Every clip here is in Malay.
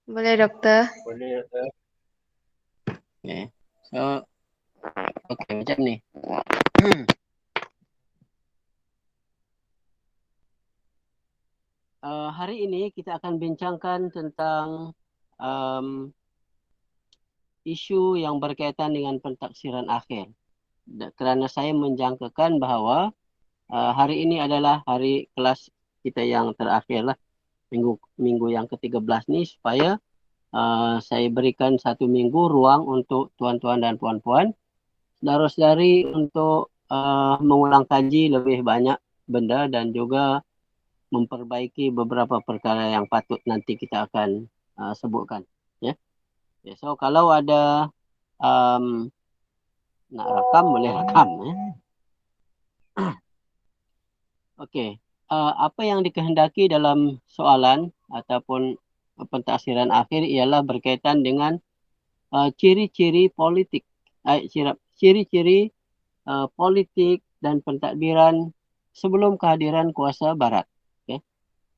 Boleh, Dokter. Boleh, Dokter. Okay. So, okay, macam ni. Hari ini kita akan bincangkan tentang um, isu yang berkaitan dengan pentaksiran akhir. Kerana saya menjangkakan bahawa hari ini adalah hari kelas kita yang terakhir lah. Minggu yang ke-13 ni supaya saya berikan 1 minggu ruang untuk tuan-tuan dan puan-puan saudara-saudari untuk mengulang kaji lebih banyak benda dan juga memperbaiki beberapa perkara yang patut nanti kita akan sebutkan. Ya. Okay, so kalau ada nak rakam boleh rakam. Okey. Apa yang dikehendaki dalam soalan ataupun pentaksiran akhir ialah berkaitan dengan ciri-ciri politik, ciri-ciri politik dan pentadbiran sebelum kehadiran kuasa barat, okay,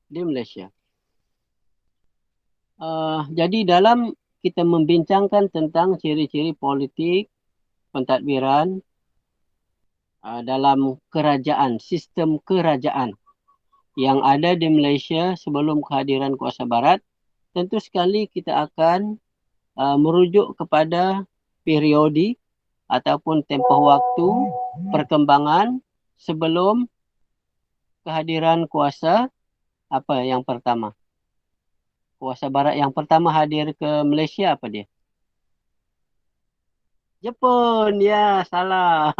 di Malaysia. Jadi dalam kita membincangkan tentang ciri-ciri politik pentadbiran dalam kerajaan, sistem kerajaan yang ada di Malaysia sebelum kehadiran kuasa barat, tentu sekali kita akan merujuk kepada periodi ataupun tempoh waktu perkembangan sebelum kehadiran kuasa apa yang pertama. Kuasa barat yang pertama hadir ke Malaysia apa dia? Jepun, ya salah.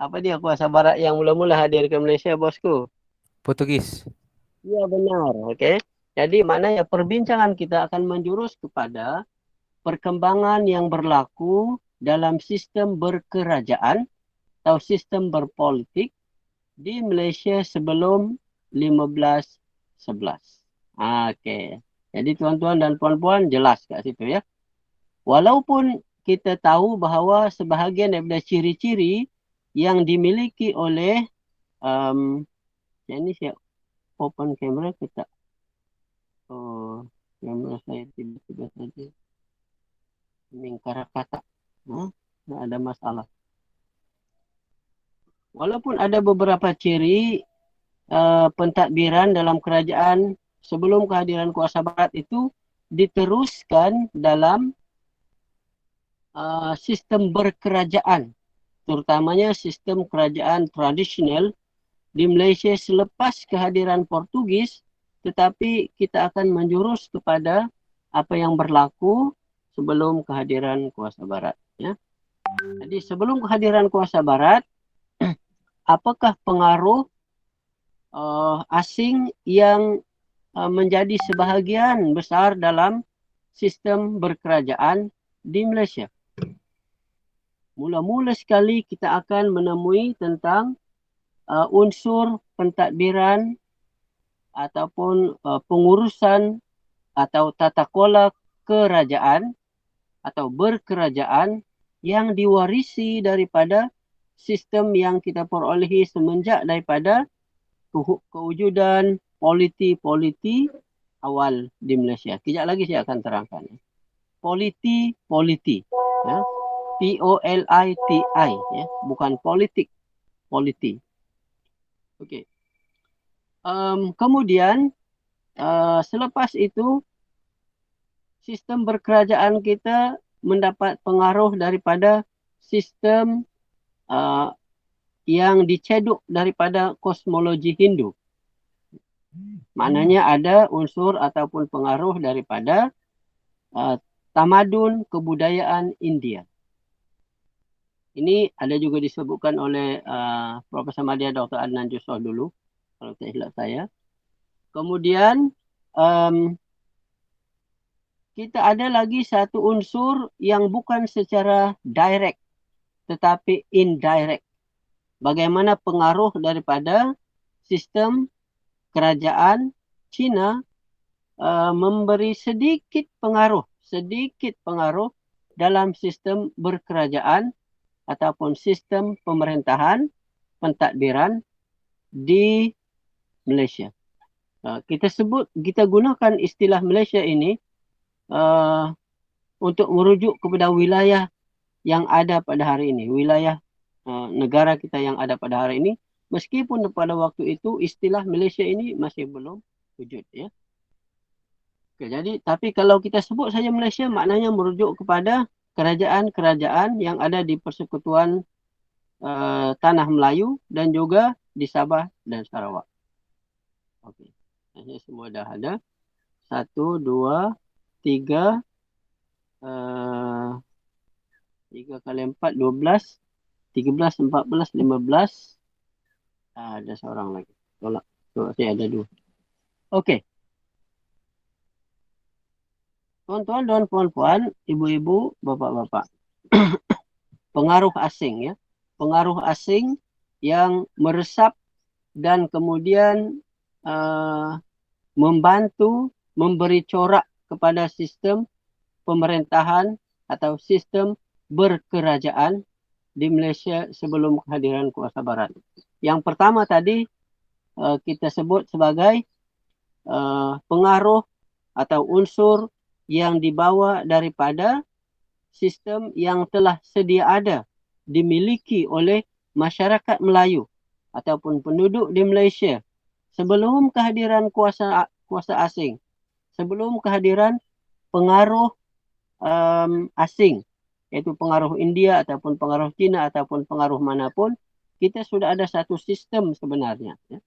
Apa dia kuasa barat yang mula-mula hadir ke Malaysia, bosku? Portugis. Ya benar, okey. Jadi maknanya perbincangan kita akan menjurus kepada perkembangan yang berlaku dalam sistem berkerajaan atau sistem berpolitik di Malaysia sebelum 1511. Okey. Jadi tuan-tuan dan puan-puan jelas kat situ ya. Walaupun kita tahu bahawa sebahagian daripada ciri-ciri yang dimiliki oleh ini saya open kamera ke tak? Oh, kamera saya tiba-tiba saja mengkarak kata. Ada masalah. Walaupun ada beberapa ciri pentadbiran dalam kerajaan sebelum kehadiran kuasa barat itu diteruskan dalam sistem berkerajaan, terutamanya sistem kerajaan tradisional di Malaysia selepas kehadiran Portugis, tetapi kita akan menjurus kepada apa yang berlaku sebelum kehadiran kuasa barat. Ya. Jadi sebelum kehadiran kuasa barat, apakah pengaruh asing yang menjadi sebahagian besar dalam sistem berkerajaan di Malaysia? Mula-mula sekali kita akan menemui tentang unsur pentadbiran ataupun pengurusan atau tata kelola kerajaan atau berkerajaan yang diwarisi daripada sistem yang kita perolehi semenjak daripada kewujudan politi awal di Malaysia. Kejap lagi saya akan terangkan. Politi, ya. P-O-L-I-T-I, ya. Bukan politik, politi. Okey. Kemudian selepas itu sistem berkerajaan kita mendapat pengaruh daripada sistem yang diceduk daripada kosmologi Hindu. Maknanya ada unsur ataupun pengaruh daripada tamadun kebudayaan India. Ini ada juga disebutkan oleh Profesor Madya Dr. Adnan Jusoh dulu, kalau tak silap saya. Kemudian kita ada lagi satu unsur yang bukan secara direct tetapi indirect. Bagaimana pengaruh daripada sistem kerajaan Cina memberi sedikit pengaruh dalam sistem berkerajaan ataupun sistem pemerintahan pentadbiran di Malaysia. Kita gunakan istilah Malaysia ini untuk merujuk kepada wilayah yang ada pada hari ini, wilayah negara kita yang ada pada hari ini, meskipun pada waktu itu istilah Malaysia ini masih belum wujud, ya. Okay, jadi tapi kalau kita sebut saja Malaysia, maknanya merujuk kepada kerajaan-kerajaan yang ada di persekutuan tanah Melayu dan juga di Sabah dan Sarawak. Okey, ini semua dah ada. 1, 2, 3, 3 kali 4, 12, 13, 14, 15. Ada seorang lagi. Tolak. Saya ada 2. Okey. Tuan-tuan dan puan-puan, ibu-ibu, bapak-bapak. Pengaruh asing, ya. Pengaruh asing yang meresap dan kemudian membantu memberi corak kepada sistem pemerintahan atau sistem berkerajaan di Malaysia sebelum kehadiran kuasa barat. Yang pertama tadi kita sebut sebagai pengaruh atau unsur yang dibawa daripada sistem yang telah sedia ada dimiliki oleh masyarakat Melayu ataupun penduduk di Malaysia sebelum kehadiran kuasa asing, sebelum kehadiran pengaruh asing, iaitu pengaruh India ataupun pengaruh China ataupun pengaruh manapun, kita sudah ada satu sistem sebenarnya, ya.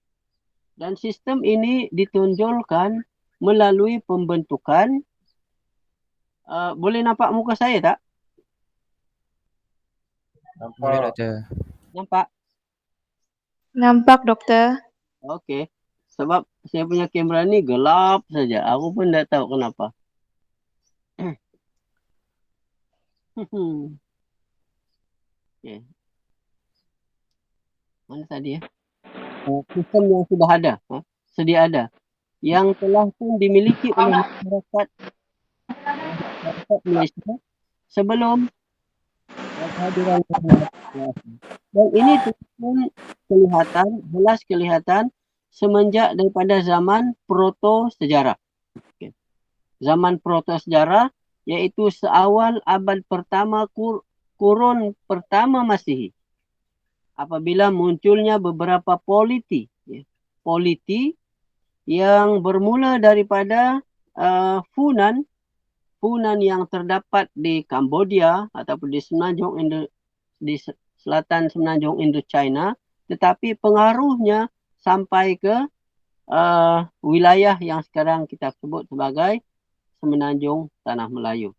Dan sistem ini ditonjolkan melalui pembentukan. Boleh nampak muka saya tak? Boleh, Doktor. Nampak? Nampak, Doktor. Okey. Sebab saya punya kamera ni gelap saja. Aku pun tak tahu kenapa. Okay. Mana tadi, ya? Sistem yang sudah ada, sedia ada, yang telah pun dimiliki oleh masyarakat Malaysia sebelum kehadiran dan ini pun jelas kelihatan semenjak daripada zaman proto sejarah. Okay. Zaman proto sejarah iaitu seawal abad pertama kurun pertama Masihi, apabila munculnya beberapa politi, ya. Politi yang bermula daripada Funan yang terdapat di Cambodia ataupun di di selatan semenanjung Indochina, tetapi pengaruhnya sampai ke wilayah yang sekarang kita sebut sebagai semenanjung Tanah Melayu.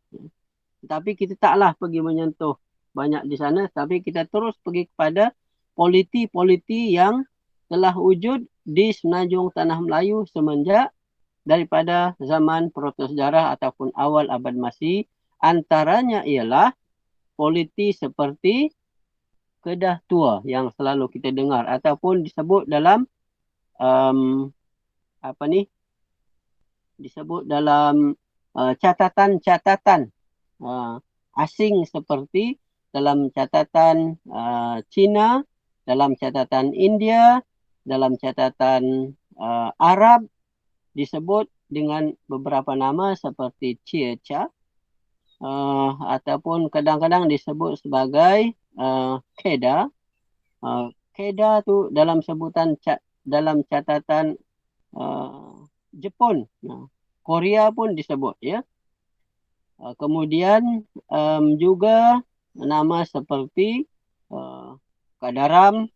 Tetapi kita taklah pergi menyentuh banyak di sana, tapi kita terus pergi kepada politi-politi yang telah wujud di semenanjung Tanah Melayu semenjak daripada zaman protosejarah ataupun awal abad Masih. Antaranya ialah politi seperti Kedah Tua yang selalu kita dengar ataupun disebut dalam disebut dalam catatan-catatan asing seperti dalam catatan Cina, dalam catatan India, dalam catatan Arab, disebut dengan beberapa nama seperti Circa, ataupun kadang-kadang disebut sebagai Kedah. Kedah tu dalam sebutan dalam catatan Jepun, Korea pun disebut, ya. Kemudian juga nama seperti Kadaram,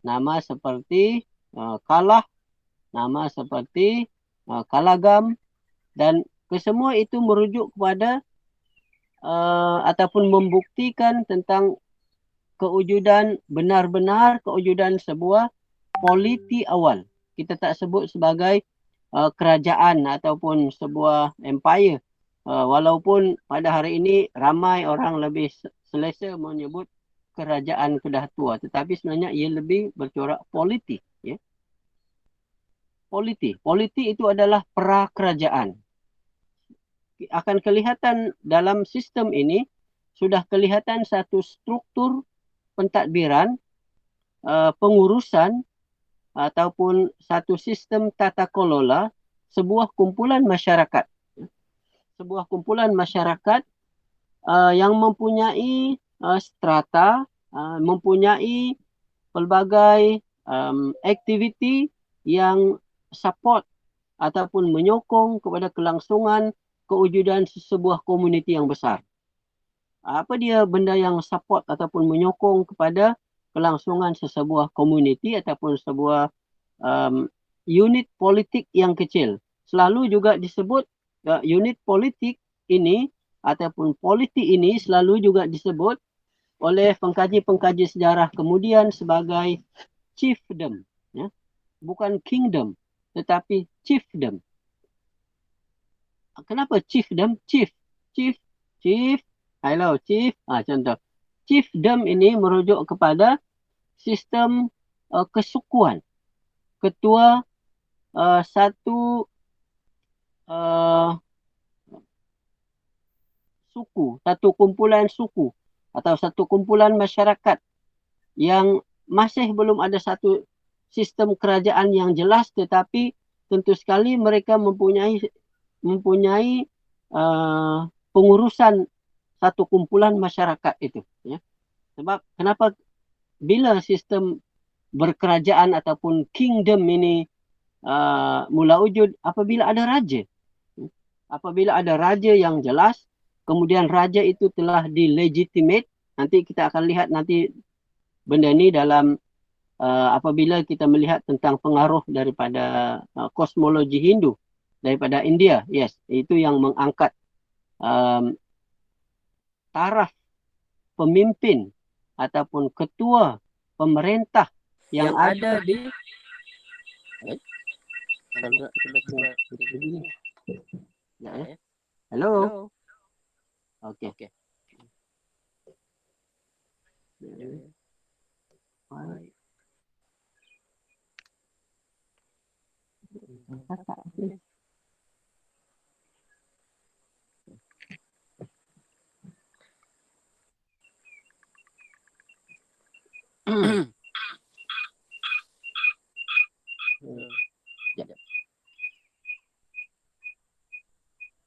nama seperti Kalah, nama seperti Kalagam, dan kesemua itu merujuk kepada ataupun membuktikan tentang benar-benar kewujudan sebuah politi awal. Kita tak sebut sebagai kerajaan ataupun sebuah empire. Walaupun pada hari ini ramai orang lebih selesa menyebut kerajaan Kedah Tua, tetapi sebenarnya ia lebih bercorak politi, ya. Politi itu adalah prakerajaan. Akan kelihatan dalam sistem ini sudah kelihatan satu struktur pentadbiran pengurusan ataupun satu sistem tata kelola sebuah kumpulan masyarakat. Sebuah kumpulan masyarakat yang mempunyai strata, mempunyai pelbagai aktiviti yang support ataupun menyokong kepada kelangsungan kewujudan sebuah komuniti yang besar. Apa dia benda yang support ataupun menyokong kepada kelangsungan sesebuah komuniti ataupun sebuah unit politik yang kecil. Selalu juga disebut unit politik ini ataupun politik ini selalu juga disebut oleh pengkaji-pengkaji sejarah kemudian sebagai chiefdom. Ya? Bukan kingdom, tetapi chiefdom. Kenapa chiefdom? Chief. Hello, chief. Contoh. Chiefdom ini merujuk kepada sistem kesukuan. Ketua satu suku, satu kumpulan suku atau satu kumpulan masyarakat yang masih belum ada satu sistem kerajaan yang jelas, tetapi tentu sekali mereka mempunyai pengurusan satu kumpulan masyarakat itu. Ya. Sebab kenapa bila sistem berkerajaan ataupun kingdom ini mula wujud apabila ada raja. Apabila ada raja yang jelas, kemudian raja itu telah dilegitimate, nanti kita akan lihat nanti benda ini dalam apabila kita melihat tentang pengaruh daripada kosmologi Hindu daripada India, yes, itu yang mengangkat taraf pemimpin ataupun ketua pemerintah yang ada di Hello. Okey.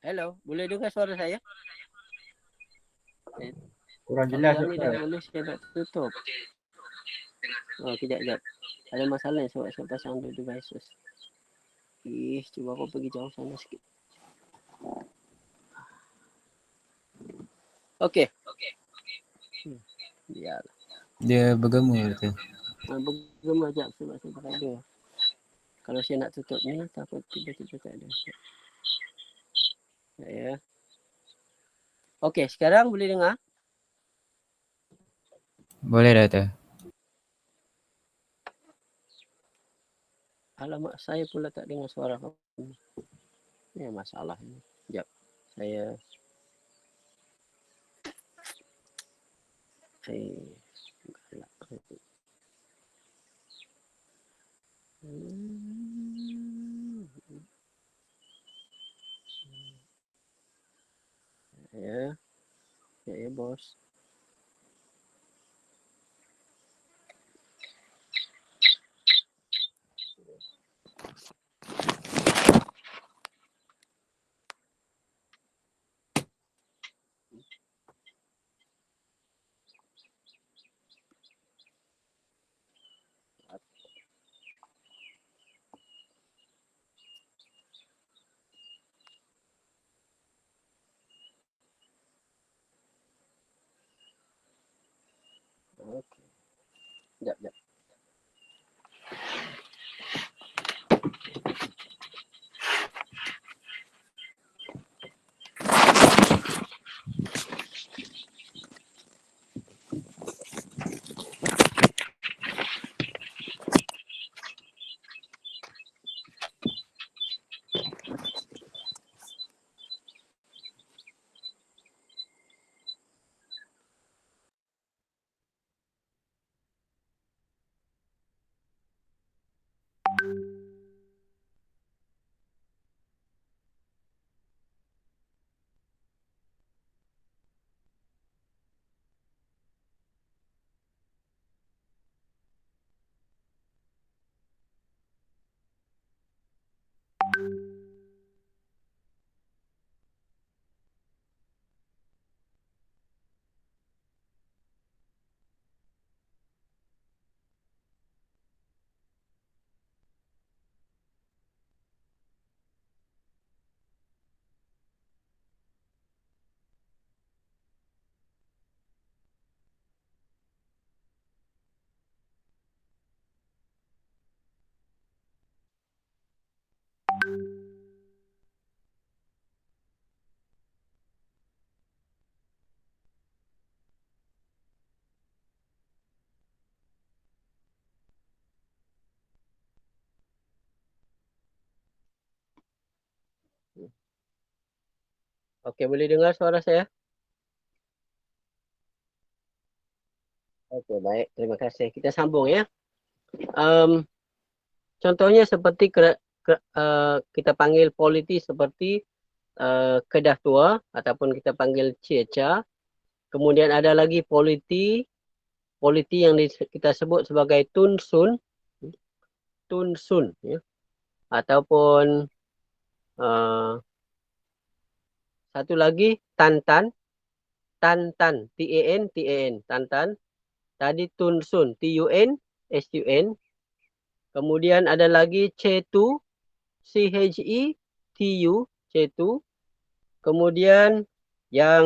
Hello, boleh dengar suara saya? Kurang jelas. Yang ni dah boleh saya dah tutup. Kejap. Ada masalah sebab saya pasang dua devices. Cuba aku pergi jauh sana sikit. Okey. Biarlah. Dia bergema tu. Bergema sekejap sebab saya tak ada. Kalau saya nak tutup ni, takut tiba-tiba tak ada. Ya. Okey, sekarang boleh dengar? Boleh dah tu. Alamak, saya pula tak dengar suara kamu. Ini masalah ni. Sekejap. Saya Ya, bos. Okey. Sekejap. Okey, boleh dengar suara saya? Okey, baik. Terima kasih. Kita sambung ya. Contohnya seperti kita panggil politi seperti Kedah Tua ataupun kita panggil Cieca. Kemudian ada lagi politi yang kita sebut sebagai Tun Sun ya. Ataupun satu lagi Tantan, Tan, Tantan. Tadi Tun Sun, Tun. Kemudian ada lagi Chetu, Chetu, Chetu. Kemudian yang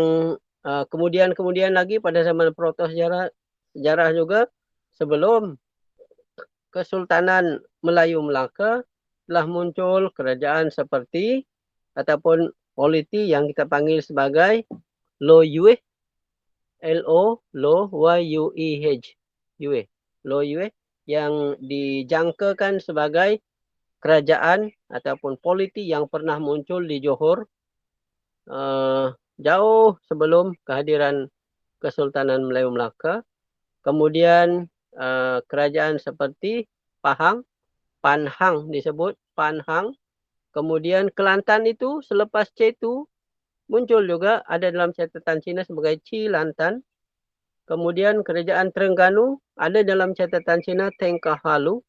kemudian lagi pada zaman proto sejarah juga sebelum Kesultanan Melayu Melaka telah muncul kerajaan seperti ataupun politi yang kita panggil sebagai Loyueh, Loyueh, Loyueh yang dijangkakan sebagai kerajaan ataupun politi yang pernah muncul di Johor jauh sebelum kehadiran Kesultanan Melayu Melaka. Kemudian kerajaan seperti Panhang disebut Panhang. Kemudian Kelantan itu selepas Cetu muncul juga ada dalam catatan Cina sebagai Cilantan. Kemudian kerajaan Terengganu ada dalam catatan Cina Tengkahalu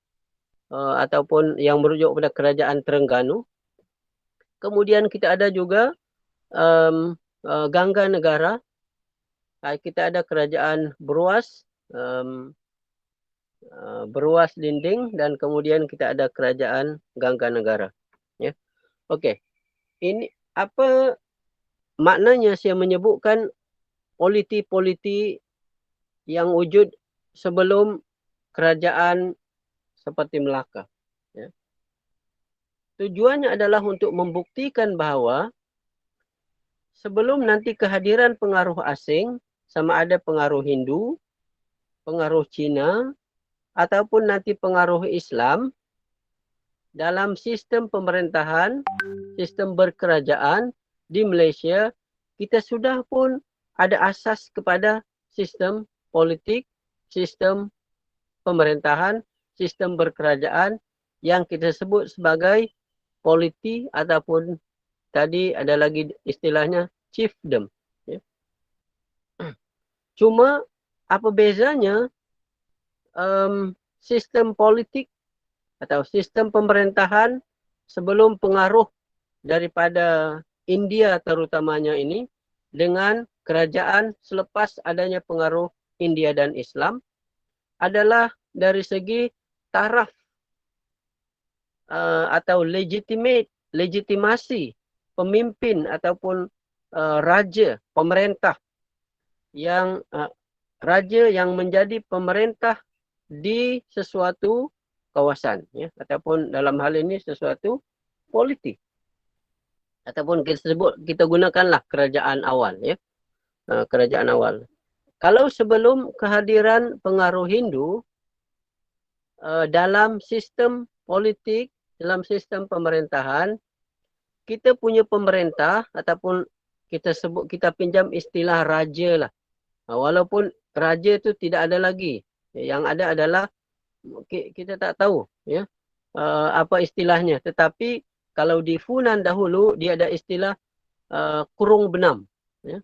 ataupun yang merujuk pada kerajaan Terengganu. Kemudian kita ada juga Gangga Negara. Kita ada kerajaan Beruas, Beruas Dinding, dan kemudian kita ada kerajaan Gangga Negara. Ya. Okey. Ini apa maknanya saya menyebutkan politi yang wujud sebelum kerajaan seperti Melaka. Ya. Tujuannya adalah untuk membuktikan bahawa sebelum nanti kehadiran pengaruh asing, sama ada pengaruh Hindu, pengaruh Cina, ataupun nanti pengaruh Islam, dalam sistem pemerintahan, sistem berkerajaan di Malaysia, kita sudah pun ada asas kepada sistem politik, sistem pemerintahan, sistem berkerajaan yang kita sebut sebagai politi ataupun tadi ada lagi istilahnya chiefdom. Ya. Cuma apa bezanya sistem politik atau sistem pemerintahan sebelum pengaruh daripada India terutamanya ini dengan kerajaan selepas adanya pengaruh India dan Islam adalah dari segi taraf atau legitimasi pemimpin ataupun raja, pemerintah yang raja yang menjadi pemerintah di sesuatu kawasan, ya, ataupun dalam hal ini sesuatu politik, ataupun kita gunakanlah kerajaan awal, ya, kerajaan awal. Kalau sebelum kehadiran pengaruh Hindu dalam sistem politik, dalam sistem pemerintahan, kita punya pemerintah ataupun kita pinjam istilah raja lah. Walaupun raja itu tidak ada lagi, yang ada adalah kita tak tahu, ya, apa istilahnya. Tetapi kalau di Funan dahulu dia ada istilah kurung benam. Ya.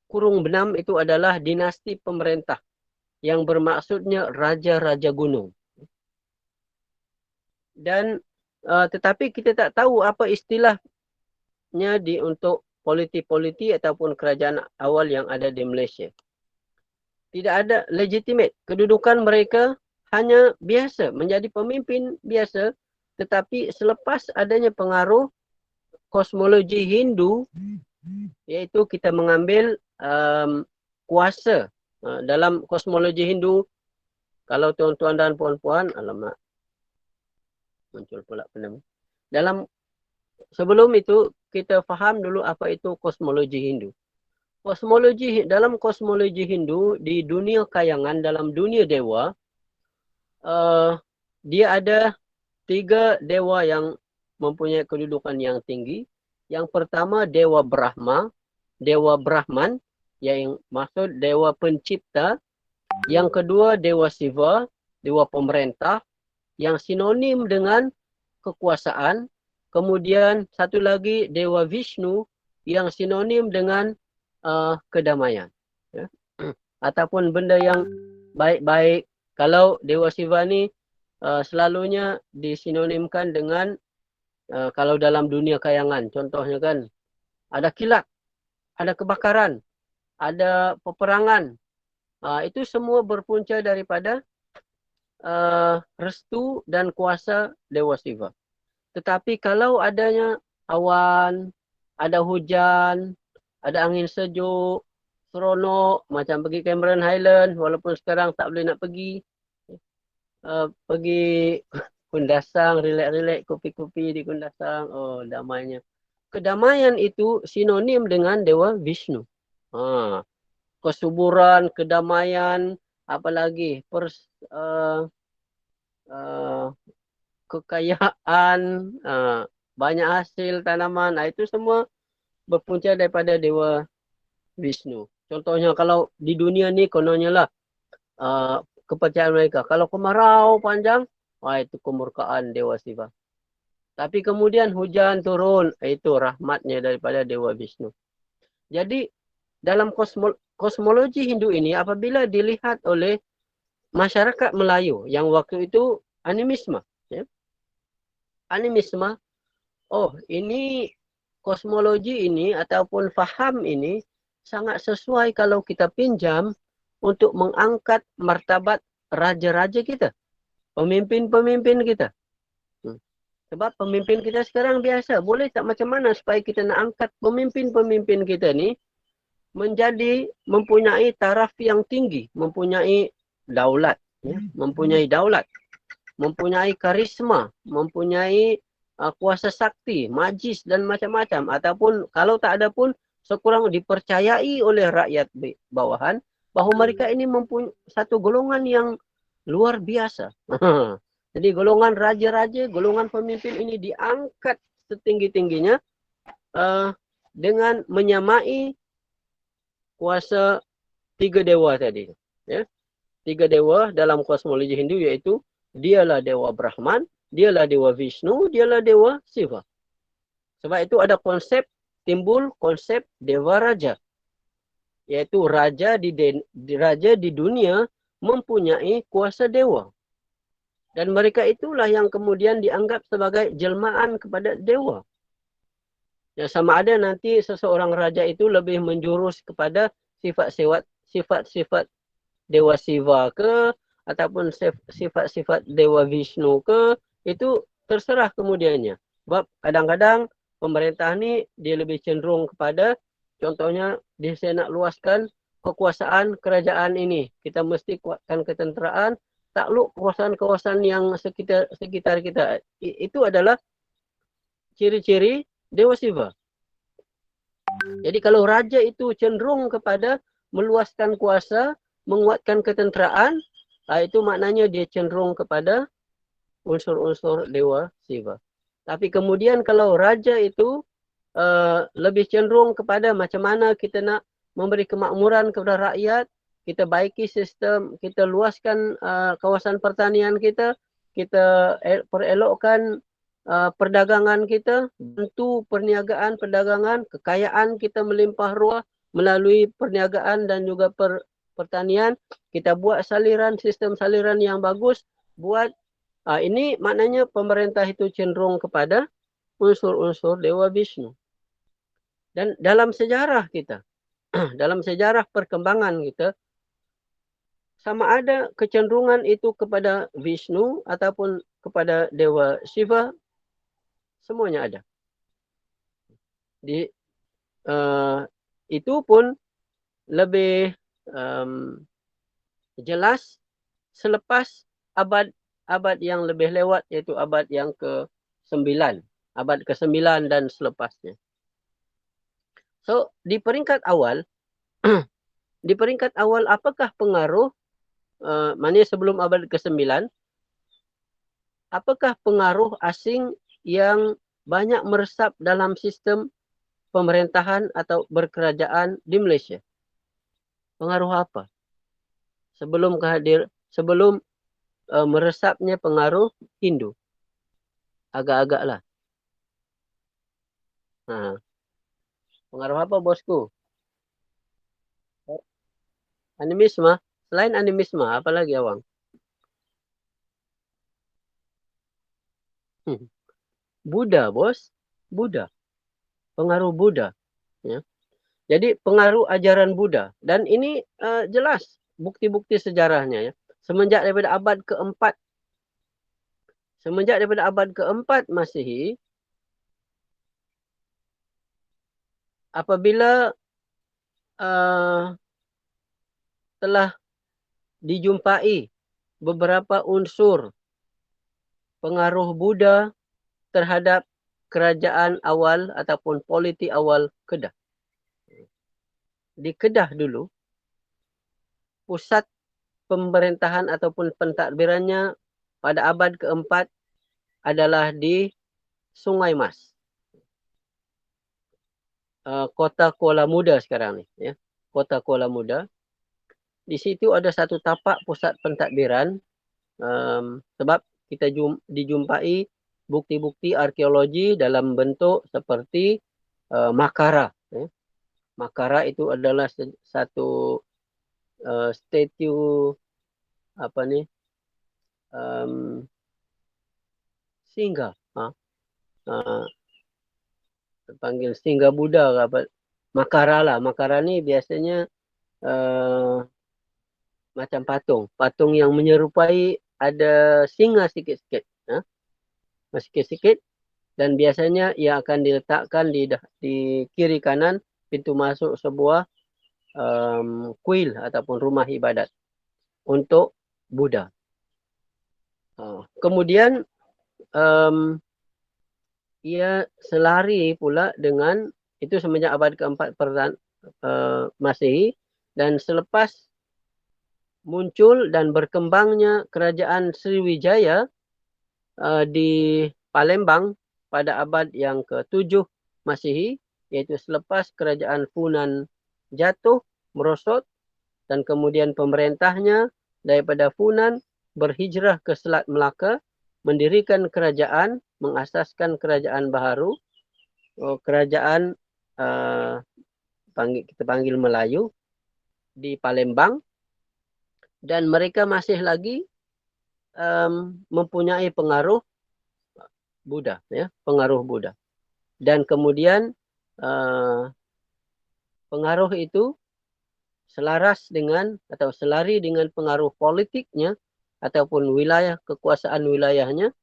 Kurung benam itu adalah dinasti pemerintah yang bermaksudnya raja-raja gunung. Dan tetapi kita tak tahu apa istilahnya untuk politi ataupun kerajaan awal yang ada di Malaysia. Tidak ada legitimate. Kedudukan mereka hanya biasa, menjadi pemimpin biasa. Tetapi selepas adanya pengaruh kosmologi Hindu, iaitu kita mengambil kuasa dalam kosmologi Hindu. Kalau tuan-tuan dan puan-puan, alamak, muncul pula penemu. Sebelum itu, kita faham dulu apa itu kosmologi Hindu. Dalam kosmologi Hindu di dunia kayangan, dalam dunia dewa, dia ada 3 dewa yang mempunyai kedudukan yang tinggi. Yang pertama Dewa Brahma, Dewa Brahman, yang maksud Dewa Pencipta. Yang kedua Dewa Siva, Dewa Pemerintah, yang sinonim dengan kekuasaan. Kemudian satu lagi Dewa Vishnu, yang sinonim dengan kedamaian. Ya. Ataupun benda yang baik-baik. Kalau Dewa Siva ni selalunya disinonimkan dengan kalau dalam dunia kayangan, contohnya kan, ada kilat, ada kebakaran, ada peperangan. Itu semua berpunca daripada restu dan kuasa Dewa Siva. Tetapi kalau adanya awan, ada hujan, ada angin sejuk, seronok, macam pergi Cameron Highland, walaupun sekarang tak boleh nak pergi. Pergi Kundasang, relax-relax, kopi-kopi di Kundasang. Oh, damainya. Kedamaian itu sinonim dengan Dewa Vishnu. Kesuburan, kedamaian, apalagi kekayaan, banyak hasil tanaman. Itu semua berpunca daripada Dewa Vishnu. Contohnya kalau di dunia ni kononnya lah kepercayaan mereka. Kalau kemarau panjang, itu kemurkaan Dewa Siva. Tapi kemudian hujan turun, itu rahmatnya daripada Dewa Vishnu. Jadi dalam kosmologi Hindu ini, apabila dilihat oleh masyarakat Melayu yang waktu itu animisme, ya. Animisme, oh ini kosmologi ini ataupun faham ini sangat sesuai kalau kita pinjam untuk mengangkat martabat raja-raja kita, pemimpin-pemimpin kita. Sebab pemimpin kita sekarang biasa, boleh tak macam mana supaya kita nak angkat pemimpin-pemimpin kita ni menjadi mempunyai taraf yang tinggi, mempunyai daulat, ya? Mempunyai daulat, mempunyai karisma, mempunyai kuasa sakti, majis dan macam-macam. Ataupun kalau tak ada pun sekurang dipercayai oleh rakyat bawahan bahawa mereka ini mempunyai satu golongan yang luar biasa. Jadi golongan raja-raja, golongan pemimpin ini diangkat setinggi-tingginya dengan menyamai kuasa tiga dewa tadi. Ya. Tiga dewa dalam kosmologi Hindu iaitu dialah Dewa Brahman, dialah Dewa Vishnu, dialah Dewa Siva. Sebab itu ada timbul konsep Dewa Raja. Iaitu raja di dunia mempunyai kuasa dewa. Dan mereka itulah yang kemudian dianggap sebagai jelmaan kepada dewa. Ya, sama ada nanti seseorang raja itu lebih menjurus kepada sifat-sifat Dewa Siva ke, ataupun sifat-sifat Dewa Vishnu ke, itu terserah kemudiannya. Sebab kadang-kadang pemerintah ni dia lebih cenderung kepada, contohnya dia nak luaskan kekuasaan kerajaan ini. Kita mesti kuatkan ketenteraan, takluk kawasan-kawasan yang sekitar kita. Itu adalah ciri-ciri Dewa Siva. Jadi kalau raja itu cenderung kepada meluaskan kuasa, menguatkan ketenteraan, itu maknanya dia cenderung kepada unsur-unsur Dewa Siva. Tapi kemudian kalau raja itu lebih cenderung kepada macam mana kita nak memberi kemakmuran kepada rakyat, kita baiki sistem, kita luaskan kawasan pertanian kita perelokkan perdagangan kita, bantu perniagaan perdagangan, kekayaan kita melimpah ruah melalui perniagaan dan juga pertanian, kita buat sistem saliran yang bagus, ini maknanya pemerintah itu cenderung kepada unsur-unsur Dewa Vishnu. Dan dalam sejarah kita, dalam sejarah perkembangan kita, sama ada kecenderungan itu kepada Vishnu ataupun kepada Dewa Siva, semuanya ada. Itu pun lebih jelas selepas abad yang lebih lewat, iaitu abad yang ke-9. Abad ke-9 dan selepasnya. So, di peringkat awal, apakah pengaruh, maknanya sebelum abad ke-9, apakah pengaruh asing yang banyak meresap dalam sistem pemerintahan atau berkerajaan di Malaysia? Pengaruh apa? Sebelum meresapnya pengaruh Hindu. Agak-agak lah. Nah, pengaruh apa bosku? Animisme. Selain animisme, apa lagi awang? Buddha, bos. Buddha. Pengaruh Buddha. Ya. Jadi pengaruh ajaran Buddha. Dan ini jelas bukti-bukti sejarahnya. Ya. Semenjak daripada abad keempat Masehi, apabila telah dijumpai beberapa unsur pengaruh Buddha terhadap kerajaan awal ataupun politi awal Kedah. Di Kedah dulu, pusat pemerintahan ataupun pentadbirannya pada abad keempat adalah di Sungai Mas. Kota Kuala Muda sekarang ni. Ya. Kota Kuala Muda. Di situ ada satu tapak pusat pentadbiran sebab kita dijumpai bukti-bukti arkeologi dalam bentuk seperti makara. Ya. Makara itu adalah satu statue apa ni singa. Terpanggil singa Buddha ke apa. Makara lah. Makara ni biasanya macam patung. Patung yang menyerupai ada singa sikit-sikit. Sikit-sikit. Dan biasanya ia akan diletakkan di kiri kanan pintu masuk sebuah kuil ataupun rumah ibadat untuk Buddha. Kemudian ia selari pula dengan itu semenjak abad keempat Masehi, dan selepas muncul dan berkembangnya kerajaan Sriwijaya di Palembang pada abad yang ke-7 Masehi, iaitu selepas kerajaan Funan jatuh, merosot, dan kemudian pemerintahnya daripada Funan berhijrah ke Selat Melaka, mendirikan kerajaan, mengasaskan kerajaan baharu, kerajaan kita panggil Melayu di Palembang, dan mereka masih lagi mempunyai pengaruh Buddha, ya, pengaruh Buddha. Dan kemudian pengaruh itu selaras dengan atau selari dengan pengaruh politiknya ataupun wilayah kekuasaan wilayahnya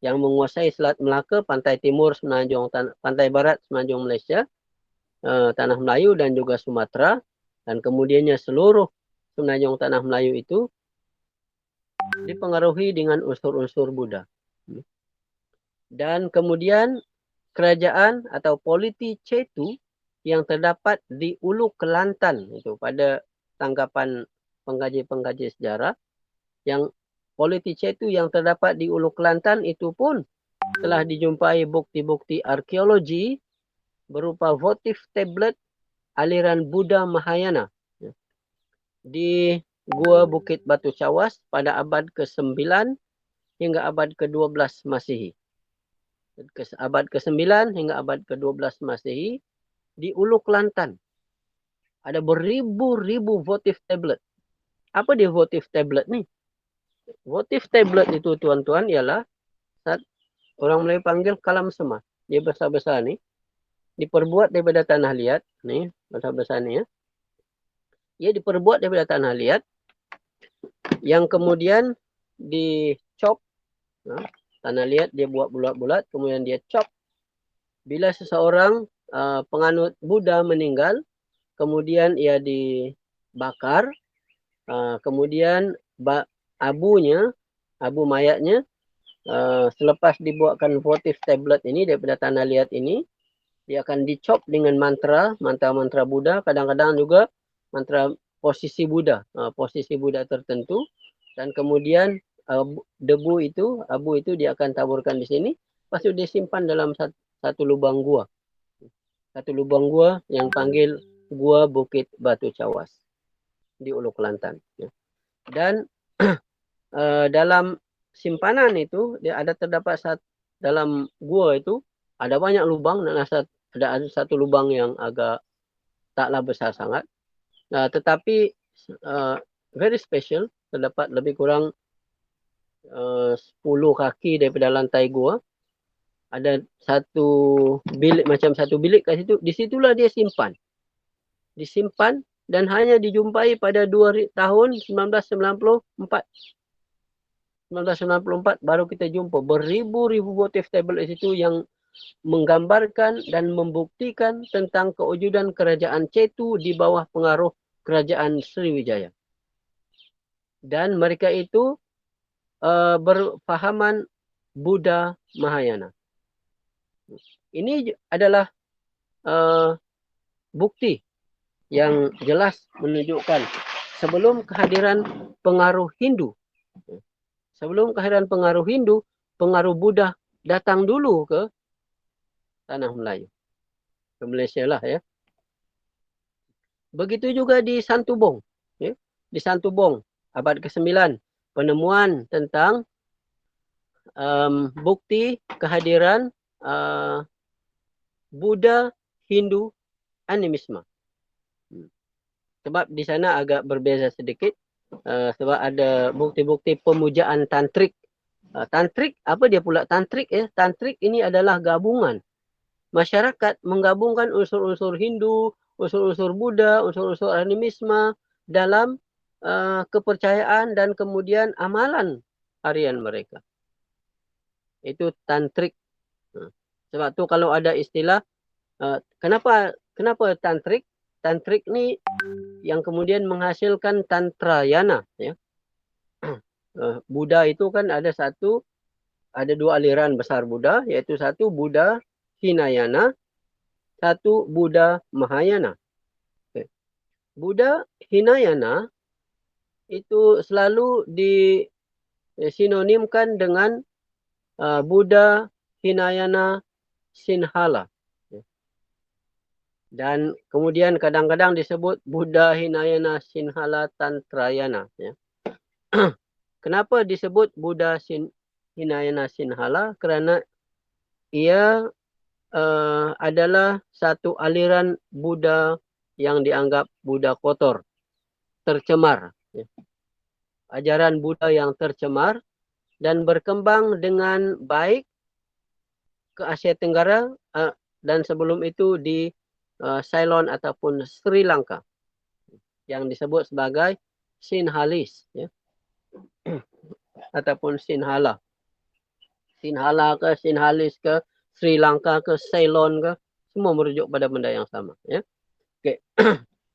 yang menguasai Selat Melaka, pantai timur semenanjung, pantai barat semenanjung Malaysia, tanah Melayu dan juga Sumatera, dan kemudiannya seluruh semenanjung tanah Melayu itu dipengaruhi dengan unsur-unsur Buddha. Dan kemudian kerajaan atau politi Cetu yang terdapat di Ulu Kelantan itu pada tanggapan pengkaji-pengkaji sejarah, yang politi Cetu yang terdapat di Ulu Kelantan itu pun telah dijumpai bukti-bukti arkeologi berupa votif tablet aliran Buddha Mahayana di Gua Bukit Batu Cawas pada abad ke-9 hingga abad ke-12 Masehi. Abad ke-9 hingga abad ke-12 Masehi di Ulu Kelantan. Ada beribu-ribu votif tablet. Apa dia votif tablet ni? Votif tablet itu tuan-tuan ialah orang Melayu panggil kalam semah. Dia besar-besar ni. Diperbuat daripada tanah liat. Ni, besar-besar ni ya. Ia diperbuat daripada tanah liat. Yang kemudian dicop. Tanah liat dia buat bulat-bulat. Kemudian dia chop. Bila seseorang penganut Buddha meninggal, kemudian ia dibakar. Kemudian abu mayatnya, selepas dibuatkan votif tablet ini daripada tanah liat ini, dia akan dicop dengan mantra Buddha, kadang-kadang juga mantra posisi Buddha tertentu, dan kemudian abu itu dia akan taburkan di sini, lepas itu dia simpan dalam satu lubang gua. satu lubang gua yang panggil Gua Bukit Batu Cawas di Ulu Kelantan. Ya. Dan dalam simpanan itu dia terdapat dalam gua itu ada banyak lubang dan ada satu lubang yang agak taklah besar sangat. Tetapi very special, terdapat lebih kurang 10 kaki daripada lantai gua. Ada satu bilik, macam satu bilik kat situ. Disitulah dia disimpan dan hanya dijumpai pada tahun 1994. 1994 baru kita jumpa beribu-ribu motif tabel di situ yang menggambarkan dan membuktikan tentang kewujudan kerajaan Cetu di bawah pengaruh kerajaan Sriwijaya. Dan mereka itu berfahaman Buddha Mahayana. Ini adalah bukti yang jelas menunjukkan sebelum kehadiran pengaruh Hindu. Sebelum kehadiran pengaruh Hindu, pengaruh Buddha datang dulu ke tanah Melayu. Ke Malaysia lah ya. Begitu juga di Santubong. Ya. Di Santubong, abad ke-9. Penemuan tentang bukti kehadiran Buddha Hindu animisme. Sebab di sana agak berbeza sedikit. Sebab ada bukti-bukti pemujaan tantrik. Tantrik, apa dia pula tantrik ya? Tantrik ini adalah gabungan. Masyarakat menggabungkan unsur-unsur Hindu, unsur-unsur Buddha, unsur-unsur animisme dalam kepercayaan dan kemudian amalan harian mereka. Itu tantrik. Sebab tu kalau ada istilah, kenapa tantrik? Tantrik ni yang kemudian menghasilkan Tantrayana. Ya. Buddha itu kan ada dua aliran besar Buddha, iaitu satu Buddha Hinayana, satu Buddha Mahayana. Okay. Buddha Hinayana itu selalu disinonimkan dengan Buddha Hinayana Sinhala. Dan kemudian kadang-kadang disebut Buddha Hinayana Sinhala Tantrayana. Ya. Kenapa disebut Buddha Hinayana Sinhala? Kerana ia adalah satu aliran Buddha yang dianggap Buddha kotor, tercemar. Ya. Ajaran Buddha yang tercemar dan berkembang dengan baik ke Asia Tenggara dan sebelum itu di Ceylon ataupun Sri Lanka yang disebut sebagai Sinhalese ya. Ataupun Sinhala. Sinhala ke Sinhalese ke Sri Lanka ke Ceylon ke semua merujuk pada benda yang sama ya. Okey.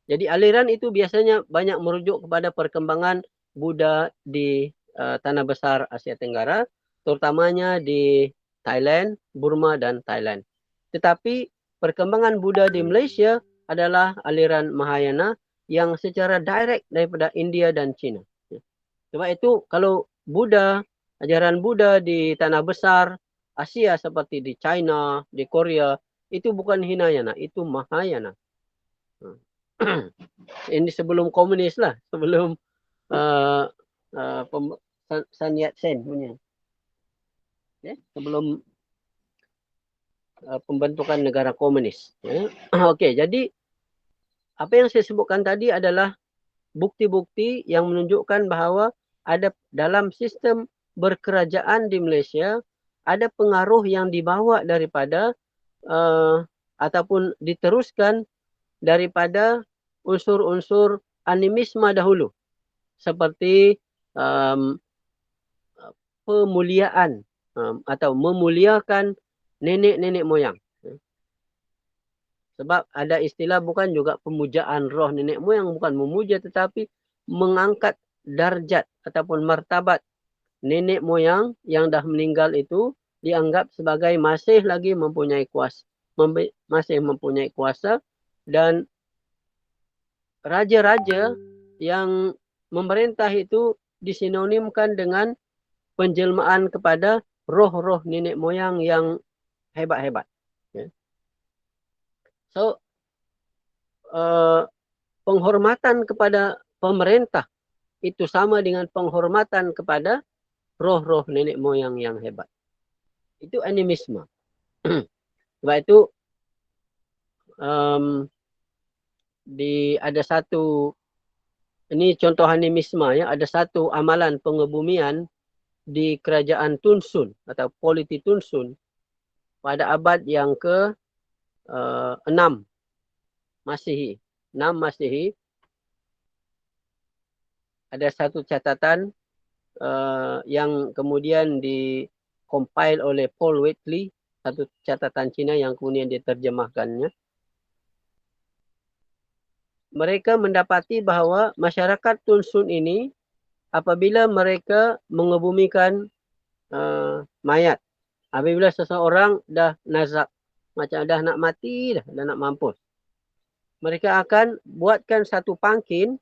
Jadi aliran itu biasanya banyak merujuk kepada perkembangan Buddha di tanah besar Asia Tenggara, terutamanya di Thailand, Burma dan Thailand. Tetapi perkembangan Buddha di Malaysia adalah aliran Mahayana yang secara direct daripada India dan China. Sebab itu kalau ajaran Buddha di tanah besar Asia seperti di China, di Korea, itu bukan Hinayana, itu Mahayana. Ini sebelum komunis lah, sebelum Sun Yat-sen punya. Ya, sebelum pembentukan negara komunis. Ya. Okey, jadi apa yang saya sebutkan tadi adalah bukti-bukti yang menunjukkan bahawa ada dalam sistem berkerajaan di Malaysia ada pengaruh yang dibawa daripada ataupun diteruskan daripada unsur-unsur animisme dahulu seperti pemuliaan atau memuliakan nenek-nenek moyang. Sebab ada istilah bukan juga pemujaan roh nenek moyang, bukan memuja tetapi mengangkat darjat ataupun martabat nenek moyang yang dah meninggal itu dianggap sebagai masih lagi mempunyai kuasa dan raja-raja yang memerintah itu disinonimkan dengan penjelmaan kepada roh-roh nenek moyang yang hebat-hebat. Ya. So, penghormatan kepada pemerintah itu sama dengan penghormatan kepada roh-roh nenek moyang yang hebat. Itu animisme. Sebab itu ada satu, ini contoh animisme ya, ada satu amalan pengebumian di kerajaan Tunsun atau politi Tunsun pada abad yang ke-6 Masehi. 6 Masehi ada satu catatan yang kemudian di-compile oleh Paul Whitley, satu catatan Cina yang kemudian diterjemahkannya. Mereka mendapati bahawa masyarakat Tunsun ini apabila mereka mengebumikan mayat, apabila seseorang dah nazak, macam dah nak mati, dah nak mampus, mereka akan buatkan satu pangkin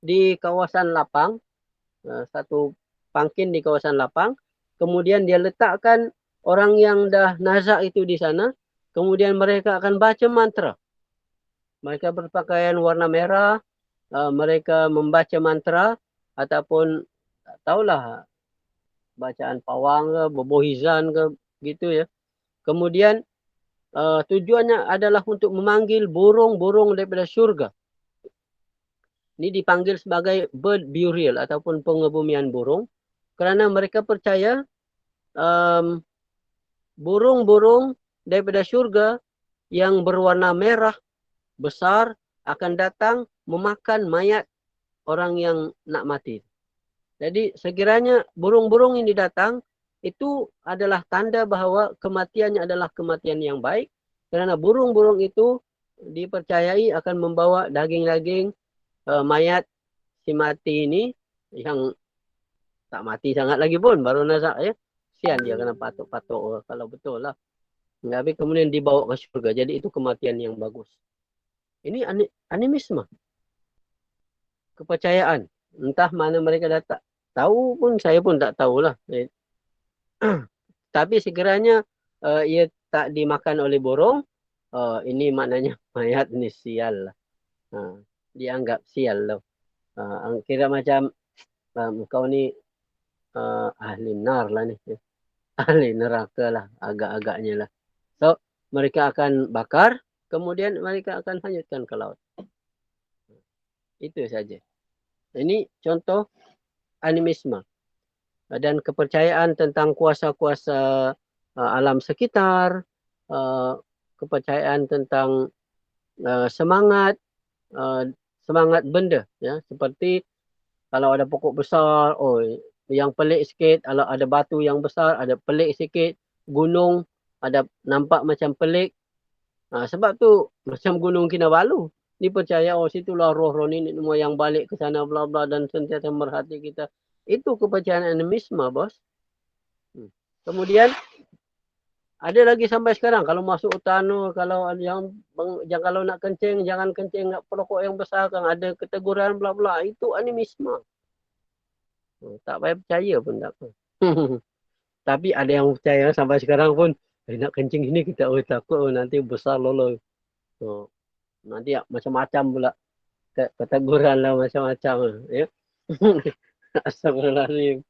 di kawasan lapang, satu pangkin di kawasan lapang, kemudian dia letakkan orang yang dah nazak itu di sana, kemudian mereka akan baca mantra. Mereka berpakaian warna merah, mereka membaca mantra ataupun tak tahulah bacaan pawang ke, bobohizan ke, gitu ya. Kemudian tujuannya adalah untuk memanggil burung-burung daripada syurga. Ini dipanggil sebagai bird burial ataupun pengebumian burung, kerana mereka percaya burung-burung daripada syurga yang berwarna merah besar akan datang memakan mayat orang yang nak mati. Jadi sekiranya burung-burung ini datang, itu adalah tanda bahawa kematiannya adalah kematian yang baik, kerana burung-burung itu dipercayai akan membawa daging-daging mayat si mati ini yang tak mati sangat lagi pun, baru nazak ya. Sian dia kena patok-patok kalau betul lah. Tapi kemudian dibawa ke syurga. Jadi itu kematian yang bagus. Ini animisme. Kepercayaan. Entah mana mereka datang. Tahu pun, saya pun tak tahulah. Tapi sekiranya ia tak dimakan oleh burung, ini maknanya mayat ni sial lah. Dianggap sial lah. Kira macam kau ni ahli nar lah ni. Ahli neraka lah. Agak-agaknya lah. So, mereka akan bakar. Kemudian mereka akan hanyutkan ke laut. Itu saja. Ini contoh animisme. Dan kepercayaan tentang kuasa-kuasa alam sekitar. Kepercayaan tentang semangat. Semangat benda. Ya. Seperti kalau ada pokok besar. Oh, yang pelik sikit. Kalau ada batu yang besar. Ada pelik sikit. Gunung. Ada nampak macam pelik. Sebab tu macam Gunung Kinabalu. Dipercaya situlah roh-roh ni yang balik ke sana bla bla dan sentiasa merhati kita. Itu kepercayaan animisme, bos. Kemudian ada lagi sampai sekarang kalau masuk hutan kalau kalau nak kencing jangan kencing perokok yang besar kan ada keteguran bla bla itu animisme. Tak payah percaya pun tak apa. Tapi ada yang percaya sampai sekarang pun nak kencing ini kita takut nanti besar lolo. Nanti macam-macam pula keteguran lah macam-macam ya. Astagfirullahaladzim.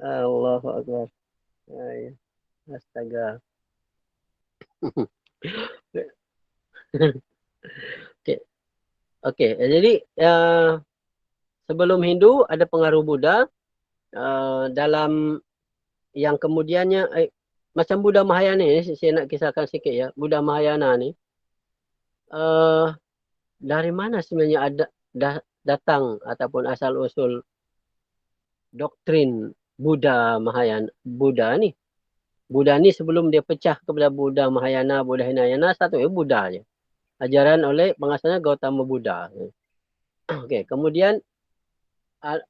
Allahu Akbar. Astaga. Okey. Jadi sebelum Hindu ada pengaruh Buddha dalam yang kemudiannya macam Buddha Mahayana ni saya nak kisahkan sikit ya. Buddha Mahayana ni dari mana sebenarnya ada datang ataupun asal usul doktrin Buddha Mahayana Buddha ni. Buddha ni sebelum dia pecah kepada Buddha Mahayana, Buddha Hinayana, satu Buddha je. Ajaran oleh pengasalnya Gautama Buddha. Okey, kemudian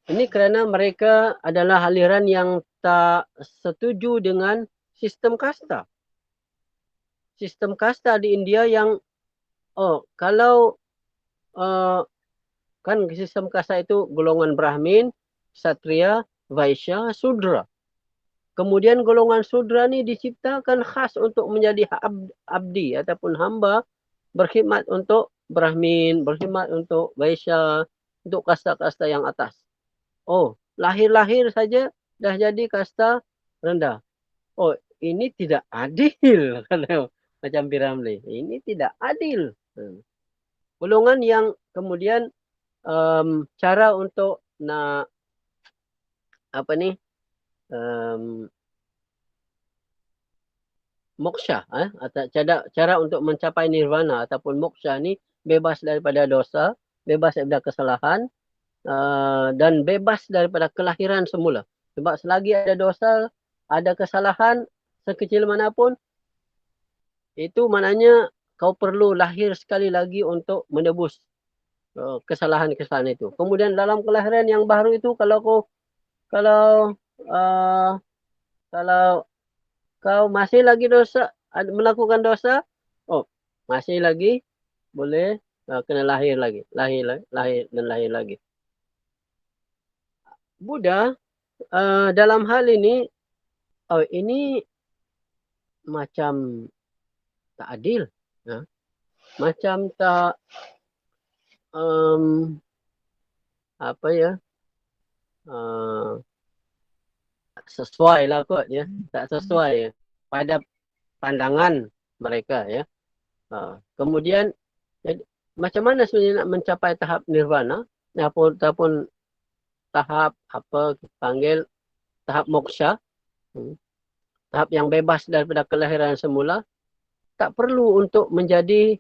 ini kerana mereka adalah aliran yang tak setuju dengan sistem kasta. Sistem kasta di India yang kalau kan sistem kasta itu golongan Brahmin, Ksatria, Vaishya, Sudra. kemudian golongan sudra ni diciptakan khas untuk menjadi abdi ataupun hamba, berkhidmat untuk Brahmin, berkhidmat untuk Vaisya, untuk kasta-kasta yang atas. Oh, lahir-lahir saja dah jadi kasta rendah. Oh, ini tidak adil. Macam Piramli. Ini tidak adil. Golongan yang kemudian cara untuk nak apa ni moksha, atau cara untuk mencapai nirvana ataupun moksha ni bebas daripada dosa, bebas daripada kesalahan, dan bebas daripada kelahiran semula. Sebab selagi ada dosa, ada kesalahan sekecil manapun, itu maknanya kau perlu lahir sekali lagi untuk menebus kesalahan-kesalahan itu. Kemudian dalam kelahiran yang baru itu, kalau kau masih lagi melakukan dosa, oh masih lagi boleh kena lahir lagi, lahir lagi. Buddha dalam hal ini, ini macam tak adil, macam tak sesuai lah kot ya, tak sesuai pada pandangan mereka ya. Kemudian macam mana sebenarnya nak mencapai tahap nirvana ataupun tahap apa kita panggil tahap moksha, tahap yang bebas daripada kelahiran semula. Tak perlu untuk menjadi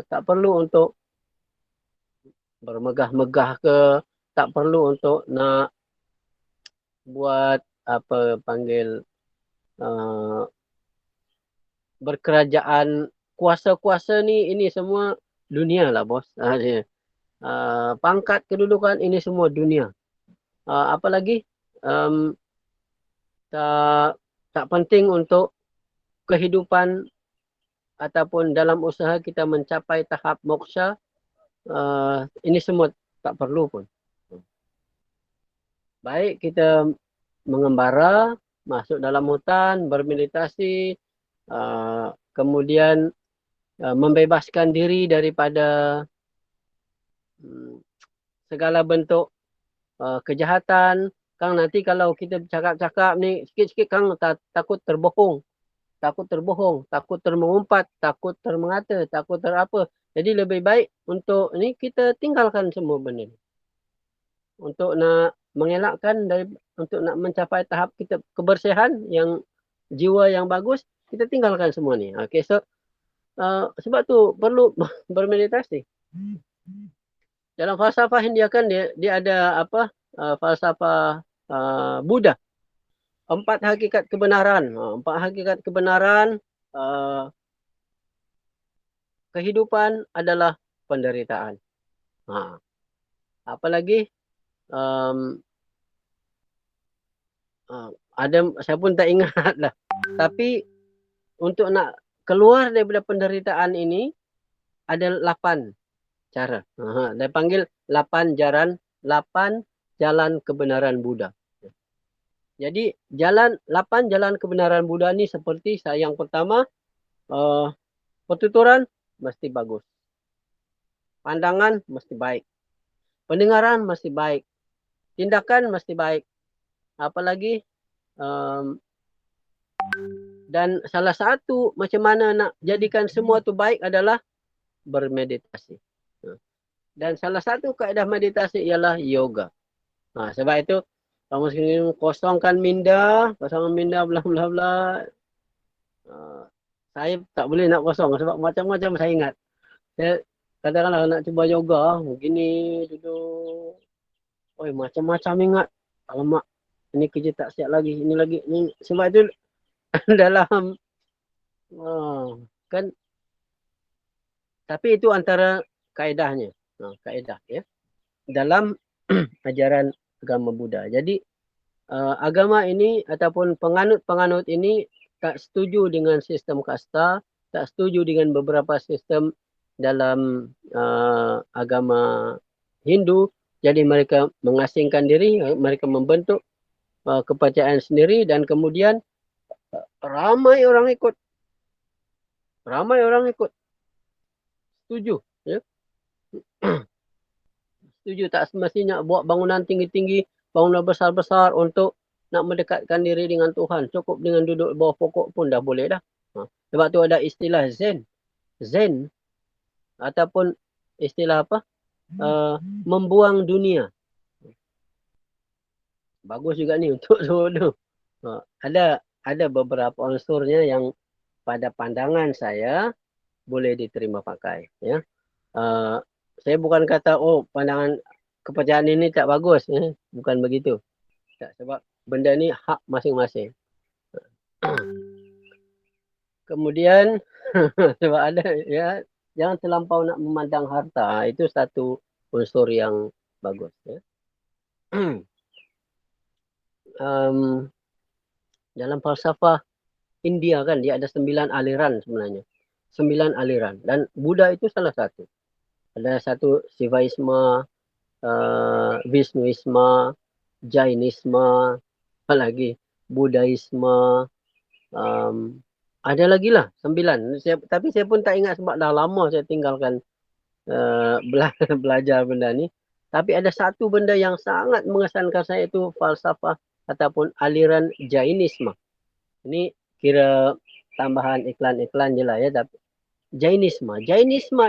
tak perlu untuk bermegah-megah ke, tak perlu untuk nak buat apa panggil berkerajaan, kuasa-kuasa ni, ini semua dunia lah bos. Pangkat kedudukan ini semua dunia. Apalagi tak penting untuk kehidupan ataupun dalam usaha kita mencapai tahap moksha. Ini semua tak perlu pun. Baik kita mengembara, masuk dalam hutan, bermeditasi, kemudian membebaskan diri daripada segala bentuk kejahatan. Kang nanti kalau kita cakap-cakap ni, sikit-sikit Kang takut terbohong, takut termengumpat, takut termengata, takut terapa. Jadi lebih baik untuk ni kita tinggalkan semua benda ni. Untuk nak mengelakkan untuk nak mencapai tahap kita kebersihan, yang jiwa yang bagus, kita tinggalkan semua ni. Okay, so sebab tu perlu bermeditasi. Dalam falsafah India kan dia ada apa? Falsafah Buddha. 4 hakikat kebenaran. 4 hakikat kebenaran. Kehidupan adalah penderitaan. Apalagi ada, saya pun tak ingat lah. Tapi untuk nak keluar daripada penderitaan ini ada 8 cara. Dia panggil 8 jalan kebenaran Buddha. Jadi 8 jalan kebenaran Buddha ni seperti yang pertama, pertuturan mesti bagus. Pandangan mesti baik. Pendengaran mesti baik. Tindakan mesti baik. Apalagi dan salah satu macam mana nak jadikan semua tu baik adalah bermeditasi. Dan salah satu kaedah meditasi ialah yoga. Sebab itu kamu sendiri kosongkan minda, bla bla bla. Saya tak boleh nak kosong sebab macam-macam saya ingat. Saya kadang-kadang nak cuba yoga, begini duduk. Macam-macam ingat. Alamak, ini kerja tak siap lagi, ini lagi. Ini. Sebab itu dalam kan, tapi itu antara kaedahnya. Kaedah ya. Dalam ajaran agama Buddha. Jadi agama ini ataupun penganut-penganut ini tak setuju dengan sistem kasta, tak setuju dengan beberapa sistem dalam agama Hindu Jadi mereka mengasingkan diri, mereka membentuk kepercayaan sendiri dan kemudian ramai orang ikut. Ramai orang ikut. Setuju. Ya? Setuju tak semestinya buat bangunan tinggi-tinggi, bangunan besar-besar untuk nak mendekatkan diri dengan Tuhan. Cukup dengan duduk di bawah pokok pun dah boleh dah. Sebab tu ada istilah Zen. Zen ataupun istilah apa? Membuang dunia. Bagus juga ni untuk tu. Ada beberapa unsurnya yang pada pandangan saya boleh diterima pakai. Ya. Saya bukan kata pandangan kepercayaan ini tak bagus. Bukan begitu. Tak, sebab benda ni hak masing-masing. Kemudian sebab ada ya, jangan terlampau nak memandang harta. Itu satu unsur yang bagus. Ya. Dalam falsafah India kan dia ada 9 aliran sebenarnya. 9 aliran dan Buddha itu salah satu. Ada satu Sivaisma, Vishnuisma, Jainisma, apa lagi? Buddhaisme, ada lagi lah 9. Tapi saya pun tak ingat sebab dah lama saya tinggalkan belajar benda ni. Tapi ada satu benda yang sangat mengesankan saya itu falsafah ataupun aliran Jainisme. Ini kira tambahan iklan-iklan je lah ya. Tapi Jainisme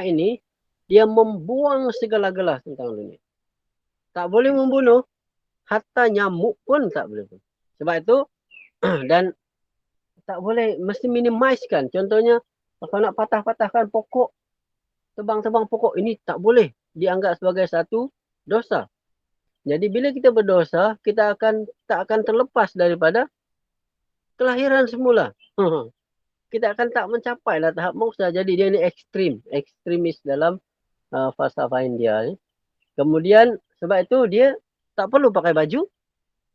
ini dia membuang segala-gala tentang dunia. Tak boleh membunuh, hatta nyamuk pun tak boleh. Sebab itu dan tak boleh, mesti minimizekan. Contohnya kalau nak patah-patahkan pokok, tebang-tebang pokok, ini tak boleh dianggap sebagai satu dosa. Jadi bila kita berdosa, kita tak akan terlepas daripada kelahiran semula. Kita akan tak mencapai lah tahap moksa. Jadi dia ni ekstremis dalam falsafah India. Kemudian sebab itu dia tak perlu pakai baju.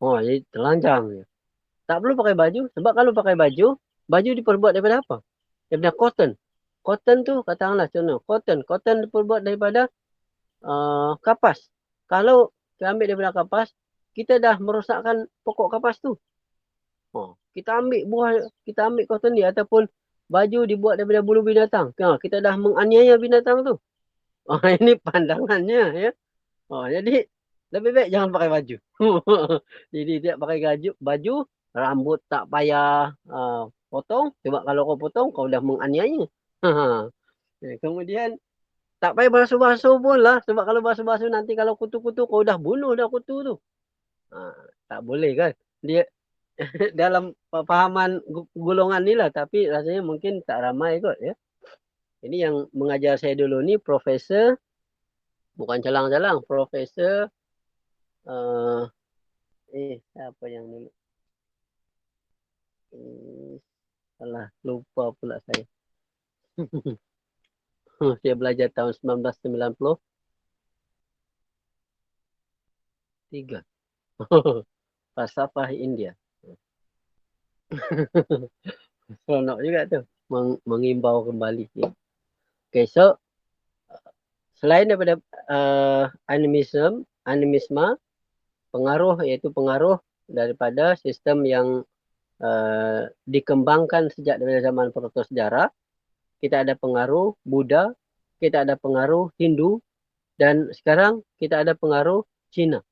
Jadi telanjang. Tak perlu pakai baju. Sebab kalau pakai baju diperbuat daripada apa? Daripada cotton. Cotton tu katakanlah contoh. Cotton diperbuat daripada kapas. Kalau kita ambil daripada kapas, kita dah merosakkan pokok kapas tu. Kita ambil buah, kita ambil cotton dia ataupun baju dibuat daripada bulu binatang. Kita dah menganiaya binatang tu. Ini pandangannya ya. Jadi lebih baik jangan pakai baju. Jadi tidak pakai baju, rambut tak payah potong. Sebab kalau kau potong, kau dah menganiaya. Kemudian tak payah basuh-basuh pun lah. Sebab kalau basuh-basuh nanti kalau kutu-kutu, kau dah bunuh dah kutu tu. Tak boleh kan. Dia dalam pahaman golongan ni lah. Tapi rasanya mungkin tak ramai kot ya. Ini yang mengajar saya dulu ni Profesor, bukan calang-calang, Profesor apa yang dulu? Salah, lupa pula saya. Saya belajar tahun 1993. Falsafah India. Seronok juga tu. Mengimbau kembali. Okay, so selain daripada animisme, pengaruh iaitu pengaruh daripada sistem yang dikembangkan sejak dari zaman protosejarah. Kita ada pengaruh Buddha, kita ada pengaruh Hindu, dan sekarang kita ada pengaruh Cina.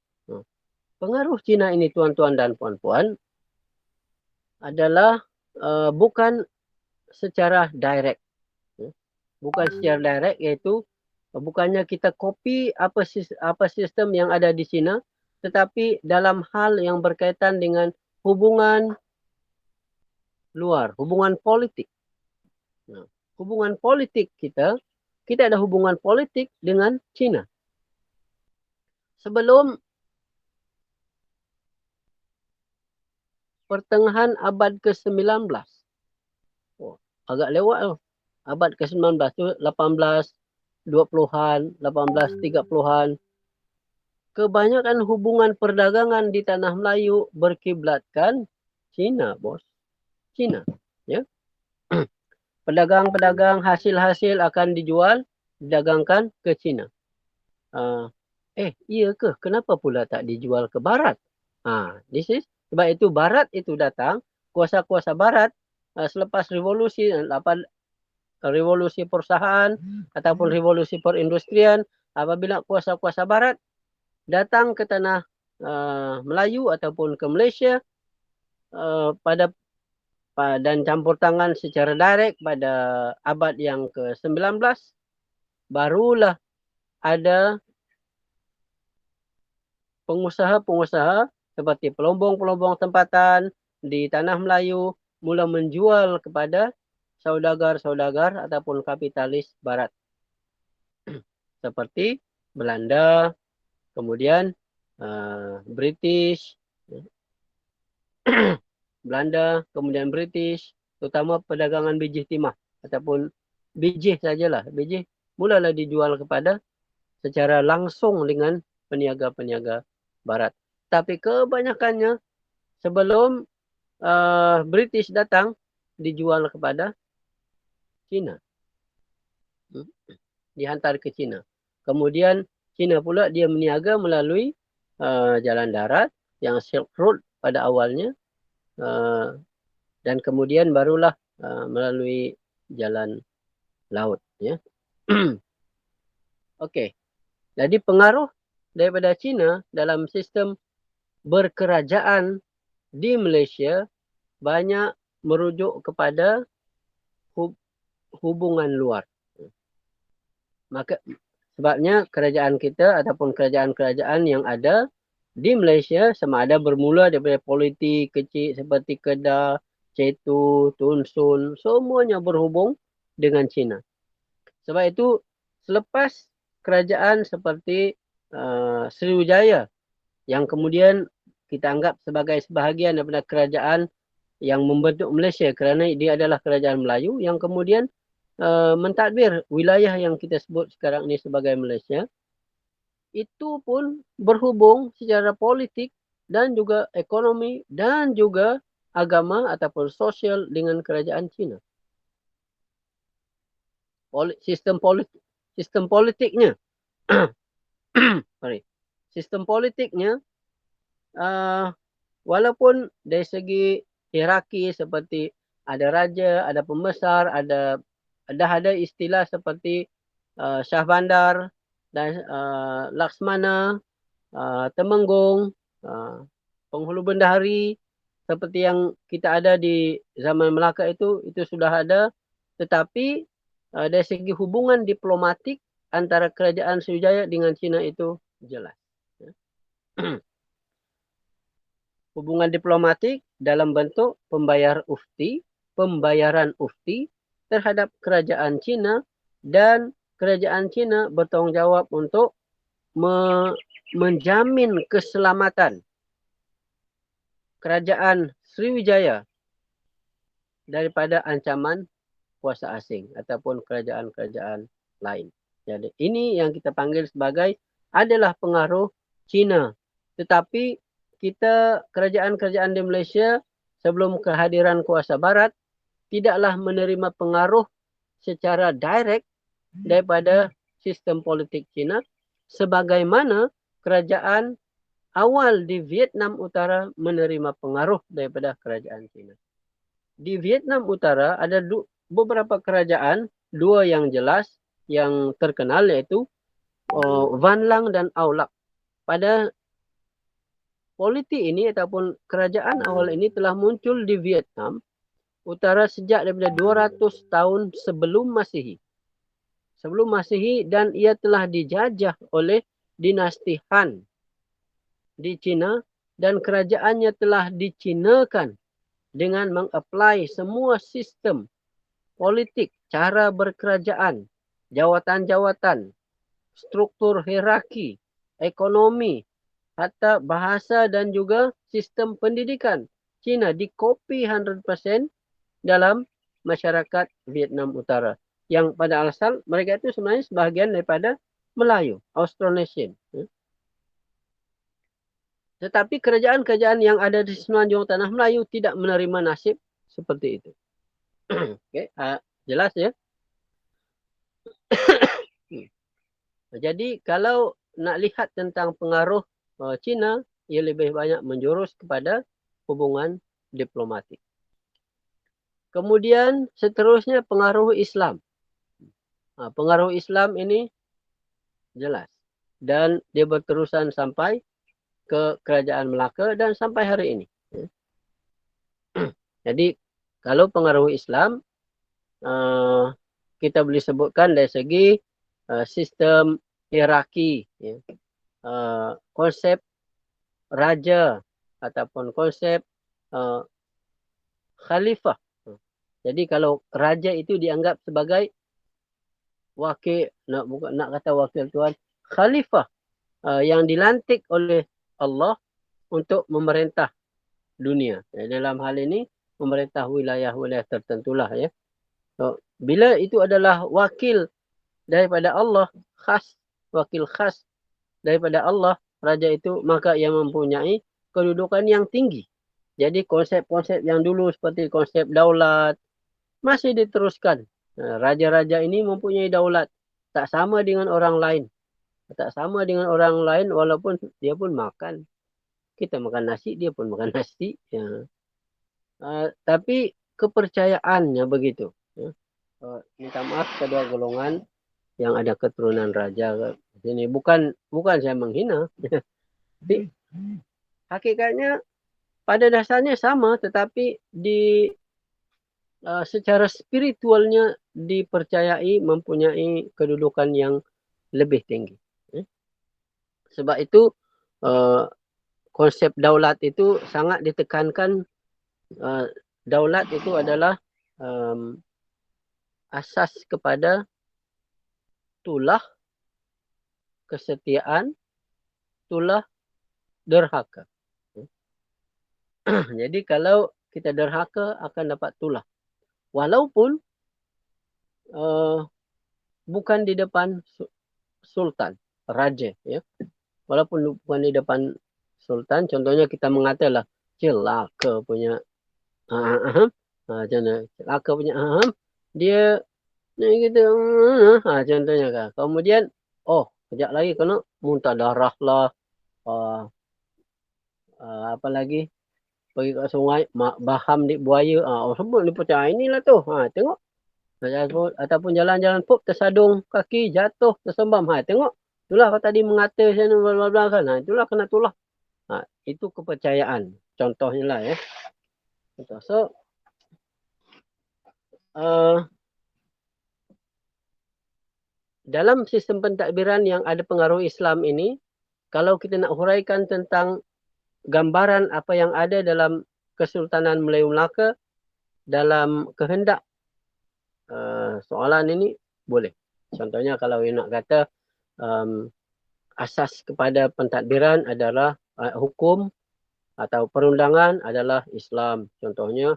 Pengaruh Cina ini tuan-tuan dan puan-puan adalah bukan secara direct. Bukan secara direct, iaitu bukannya kita copy apa sistem yang ada di Cina, tetapi dalam hal yang berkaitan dengan hubungan luar, hubungan politik. Hubungan politik kita ada hubungan politik dengan Cina. Sebelum pertengahan abad ke-19. Agak lewat tu. Abad ke-19 tu 1820-an, 1830-an. Kebanyakan hubungan perdagangan di tanah Melayu berkiblatkan Cina, bos. Cina, ya. Pedagang-pedagang hasil-hasil akan didagangkan ke Cina. Iya ke? Kenapa pula tak dijual ke Barat? Sebab itu Barat itu datang, kuasa-kuasa Barat selepas revolusi, revolusi perusahaan ataupun revolusi perindustrian, apabila kuasa-kuasa Barat datang ke tanah Melayu ataupun ke Malaysia dan campur tangan secara direct pada abad yang ke-19, barulah ada pengusaha-pengusaha seperti pelombong-pelombong tempatan di tanah Melayu mula menjual kepada saudagar-saudagar ataupun kapitalis Barat. Seperti Belanda, kemudian British, Belanda, kemudian British, terutama perdagangan biji timah ataupun biji sajalah. Biji mulalah dijual kepada secara langsung dengan peniaga-peniaga Barat. Tapi kebanyakannya sebelum British datang dijual kepada China. Dihantar ke China. Kemudian China pula dia meniaga melalui jalan darat yang Silk Road pada awalnya dan kemudian barulah melalui jalan laut. Ya. Okey. Jadi pengaruh daripada China dalam sistem berkerajaan di Malaysia banyak merujuk kepada hubungan luar. Maka sebabnya kerajaan kita ataupun kerajaan-kerajaan yang ada di Malaysia sama ada bermula daripada politik kecil seperti Kedah, Cetu, Tun Sun, semuanya berhubung dengan China. Sebab itu selepas kerajaan seperti Sriwijaya yang kemudian kita anggap sebagai sebahagian daripada kerajaan yang membentuk Malaysia kerana dia adalah kerajaan Melayu yang kemudian mentadbir wilayah yang kita sebut sekarang ini sebagai Malaysia, itu pun berhubung secara politik dan juga ekonomi dan juga agama ataupun sosial dengan kerajaan China. Sistem politiknya sistem politiknya walaupun dari segi hierarki seperti ada raja, ada pembesar, ada istilah seperti Shah Bandar dan Laksmana, Temenggung, Penghulu Bendahari seperti yang kita ada di zaman Melaka itu sudah ada, tetapi dari segi hubungan diplomatik antara kerajaan Sriwijaya dengan China itu jelas. Hubungan diplomatik dalam bentuk pembayaran ufti terhadap kerajaan China dan kerajaan China bertanggungjawab untuk menjamin keselamatan kerajaan Sriwijaya daripada ancaman kuasa asing ataupun kerajaan-kerajaan lain. Jadi ini yang kita panggil sebagai adalah pengaruh China. Tetapi kita kerajaan-kerajaan di Malaysia sebelum kehadiran kuasa Barat tidaklah menerima pengaruh secara direct daripada sistem politik China sebagaimana kerajaan awal di Vietnam Utara menerima pengaruh daripada kerajaan China. Di Vietnam Utara ada beberapa kerajaan, dua yang jelas yang terkenal iaitu Van Lang dan Aulak. Pada politik ini ataupun kerajaan awal ini telah muncul di Vietnam Utara sejak daripada 200 tahun sebelum Masihi. Sebelum Masihi dan ia telah dijajah oleh dinasti Han di China dan kerajaannya telah dicinakan dengan mengapply semua sistem politik, cara berkerajaan, jawatan-jawatan, struktur hierarki, ekonomi, hatta bahasa dan juga sistem pendidikan. China dikopi 100% dalam masyarakat Vietnam Utara. Yang pada asal mereka itu sebenarnya sebahagian daripada Melayu, Austronesian. Tetapi kerajaan-kerajaan yang ada di semenanjung tanah Melayu tidak menerima nasib seperti itu. Okay, jelas ya? Jadi kalau nak lihat tentang pengaruh China, ia lebih banyak menjurus kepada hubungan diplomatik. Kemudian seterusnya pengaruh Islam. Pengaruh Islam ini jelas. Dan dia berterusan sampai ke kerajaan Melaka dan sampai hari ini. Jadi kalau pengaruh Islam, kita boleh sebutkan dari segi sistem hierarki, konsep raja ataupun konsep khalifah. Jadi kalau raja itu dianggap sebagai wakil, nak kata wakil Tuhan, khalifah yang dilantik oleh Allah untuk memerintah dunia. Dalam hal ini memerintah wilayah-wilayah tertentulah ya. So, bila itu adalah wakil daripada Allah, wakil khas daripada Allah, raja itu, maka ia mempunyai kedudukan yang tinggi. Jadi konsep-konsep yang dulu seperti konsep daulat masih diteruskan. Raja-raja ini mempunyai daulat. Tak sama dengan orang lain. Tak sama dengan orang lain walaupun dia pun makan. Kita makan nasi, dia pun makan nasi. Ya. Tapi kepercayaannya begitu. Ya. Minta maaf kedua golongan yang ada keturunan raja. Ini bukan saya menghina. Tapi hakikatnya pada dasarnya sama, tetapi secara spiritualnya dipercayai mempunyai kedudukan yang lebih tinggi. Sebab itu konsep daulat itu sangat ditekankan. Daulat itu adalah asas kepada tulah, kesetiaan, tulah, derhaka. Jadi kalau kita derhaka akan dapat tulah. Walaupun bukan di depan sultan, raja. Ya. Walaupun bukan di depan sultan, contohnya kita mengatalah celaka punya celaka punya dia ni kita contohnya kan. Kemudian kejap lagi kena muntah darah lah, apa lagi, pergi ke sungai baham di buaya, semua ni percaya inilah tu. Tengok, ataupun jalan-jalan pop tersadung kaki jatuh tersembam, tengok itulah kau tadi mengata sana bla bla kan, itulah kena tulah. Itu kepercayaan contohnya lah ya. So dalam sistem pentadbiran yang ada pengaruh Islam ini, kalau kita nak huraikan tentang gambaran apa yang ada dalam Kesultanan Melayu Melaka dalam kehendak soalan ini, boleh. Contohnya kalau nak kata asas kepada pentadbiran adalah hukum atau perundangan adalah Islam. Contohnya,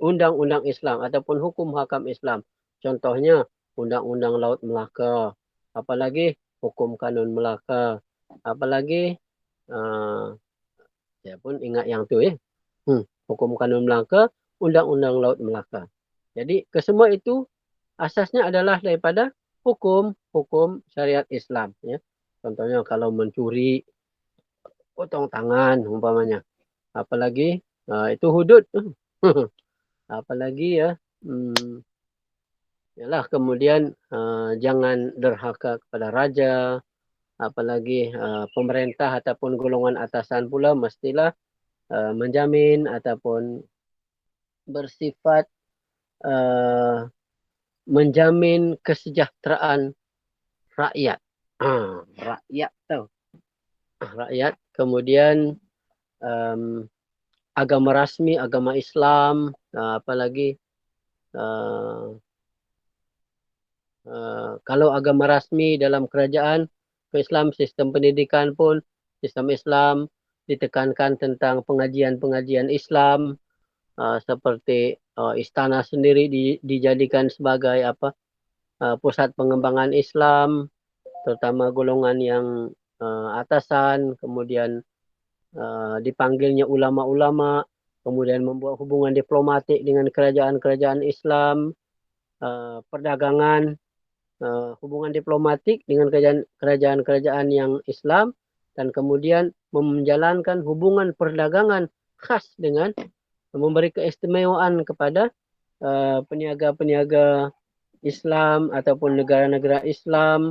undang-undang Islam ataupun hukum hakam Islam. Contohnya, Undang-Undang Laut Melaka. Apalagi hukum kanun Melaka. Apalagi, saya pun ingat yang tu ya. Hukum kanun Melaka, Undang-Undang Laut Melaka. Jadi, kesemua itu asasnya adalah daripada hukum syariat Islam. Ya. Contohnya kalau mencuri, potong tangan umpamanya. Apalagi, itu hudud. Apalagi ya, yalah, kemudian jangan derhaka kepada raja. Apalagi pemerintah ataupun golongan atasan pula mestilah menjamin ataupun bersifat menjamin kesejahteraan rakyat. Rakyat tau. Rakyat. Kemudian agama rasmi, agama Islam, apalagi kalau agama rasmi dalam kerajaan Islam, sistem pendidikan pun sistem Islam, ditekankan tentang pengajian-pengajian Islam, seperti istana sendiri dijadikan sebagai pusat pengembangan Islam, terutama golongan yang atasan, kemudian dipanggilnya ulama-ulama, kemudian membuat hubungan diplomatik dengan kerajaan-kerajaan Islam, perdagangan, hubungan diplomatik dengan kerajaan-kerajaan yang Islam, dan kemudian menjalankan hubungan perdagangan khas dengan memberi keistimewaan kepada peniaga-peniaga Islam ataupun negara-negara Islam.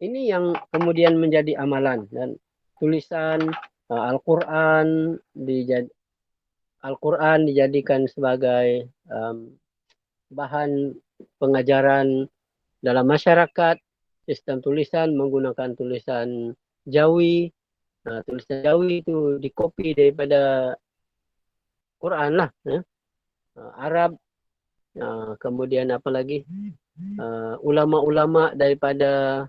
Ini yang kemudian menjadi amalan, dan tulisan Al-Quran dijadikan sebagai bahan pengajaran dalam masyarakat. Sistem tulisan menggunakan tulisan Jawi. Tulisan Jawi itu dikopi daripada Quran lah. Arab. Kemudian apa lagi? Ulama-ulama daripada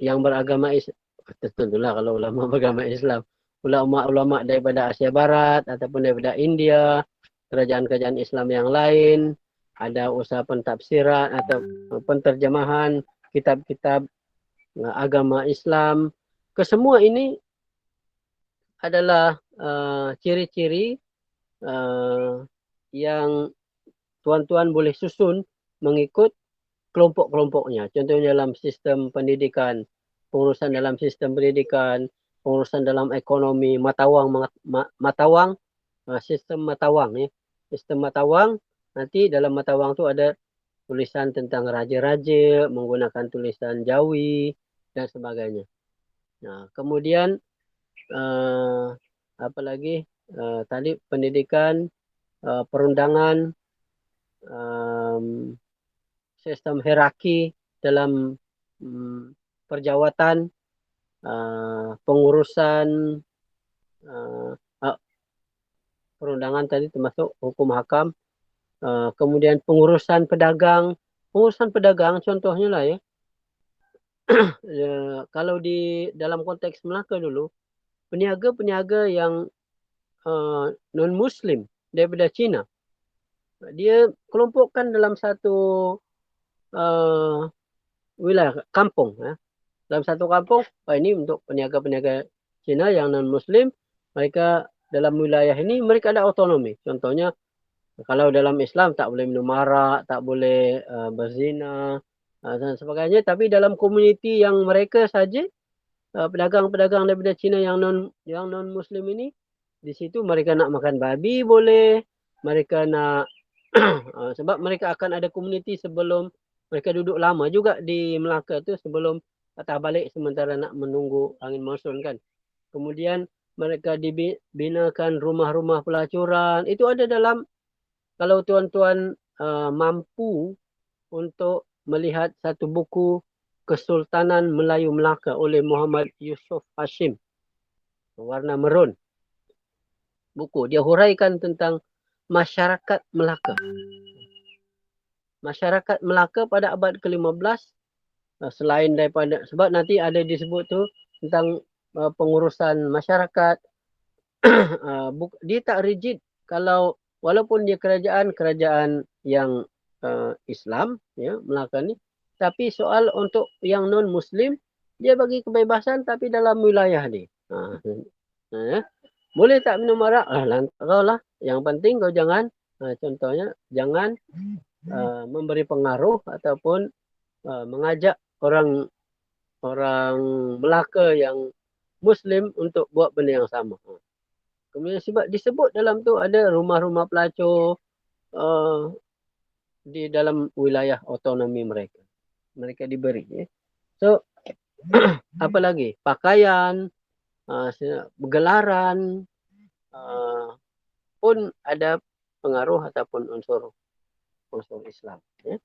yang beragama Islam. Tentulah kalau ulama beragama Islam. Ulama-ulama daripada Asia Barat ataupun daripada India, kerajaan-kerajaan Islam yang lain, ada usaha pentafsiran atau penterjemahan kitab-kitab agama Islam. Kesemua ini adalah ciri-ciri yang tuan-tuan boleh susun mengikut kelompok-kelompoknya. Contohnya dalam sistem pendidikan, pengurusan dalam sistem pendidikan, pengurusan dalam ekonomi, matawang, sistem matawang ya. Sistem matawang, nanti dalam matawang tu ada tulisan tentang raja-raja menggunakan tulisan Jawi dan sebagainya. Nah, kemudian apa lagi? Tadi pendidikan, perundangan, sistem hierarki dalam perjawatan, pengurusan perundangan tadi termasuk hukum hakam, kemudian pengurusan pedagang contohnya lah ya. Kalau di dalam konteks Melaka dulu, peniaga-peniaga yang non Muslim daripada Cina, dia kelompokkan dalam satu wilayah kampung ya. Dalam satu kampung, ini untuk peniaga-peniaga Cina yang non Muslim, mereka dalam wilayah ini mereka ada otonomi. Contohnya kalau dalam Islam tak boleh minum arak, tak boleh berzina dan sebagainya, tapi dalam komuniti yang mereka saja, pedagang-pedagang daripada Cina yang non Muslim ini, di situ mereka nak makan babi boleh, mereka nak sebab mereka akan ada komuniti sebelum mereka duduk lama juga di Melaka tu sebelum patah balik sementara nak menunggu angin monsun kan. Kemudian mereka dibinakan rumah-rumah pelacuran. Itu ada dalam, kalau tuan-tuan mampu untuk melihat satu buku Kesultanan Melayu Melaka oleh Muhammad Yusuf Hashim, warna merun. Buku dia huraikan tentang masyarakat Melaka. Masyarakat Melaka pada abad ke-15, selain daripada, sebab nanti ada disebut tu tentang pengurusan masyarakat, dia tak rigid. Kalau walaupun dia kerajaan yang Islam ya, Melaka ni, tapi soal untuk yang non Muslim dia bagi kebebasan tapi dalam wilayah dia. Boleh tak minum arak? Lantarau lah. Yang penting kau jangan, contohnya jangan memberi pengaruh ataupun mengajak orang Melaka yang Muslim untuk buat benda yang sama. Kemudian sebab disebut dalam tu ada rumah-rumah pelacur di dalam wilayah otonomi mereka. Mereka diberi. So, apa lagi? Pakaian, gelaran pun ada pengaruh ataupun unsur Islam. Ya.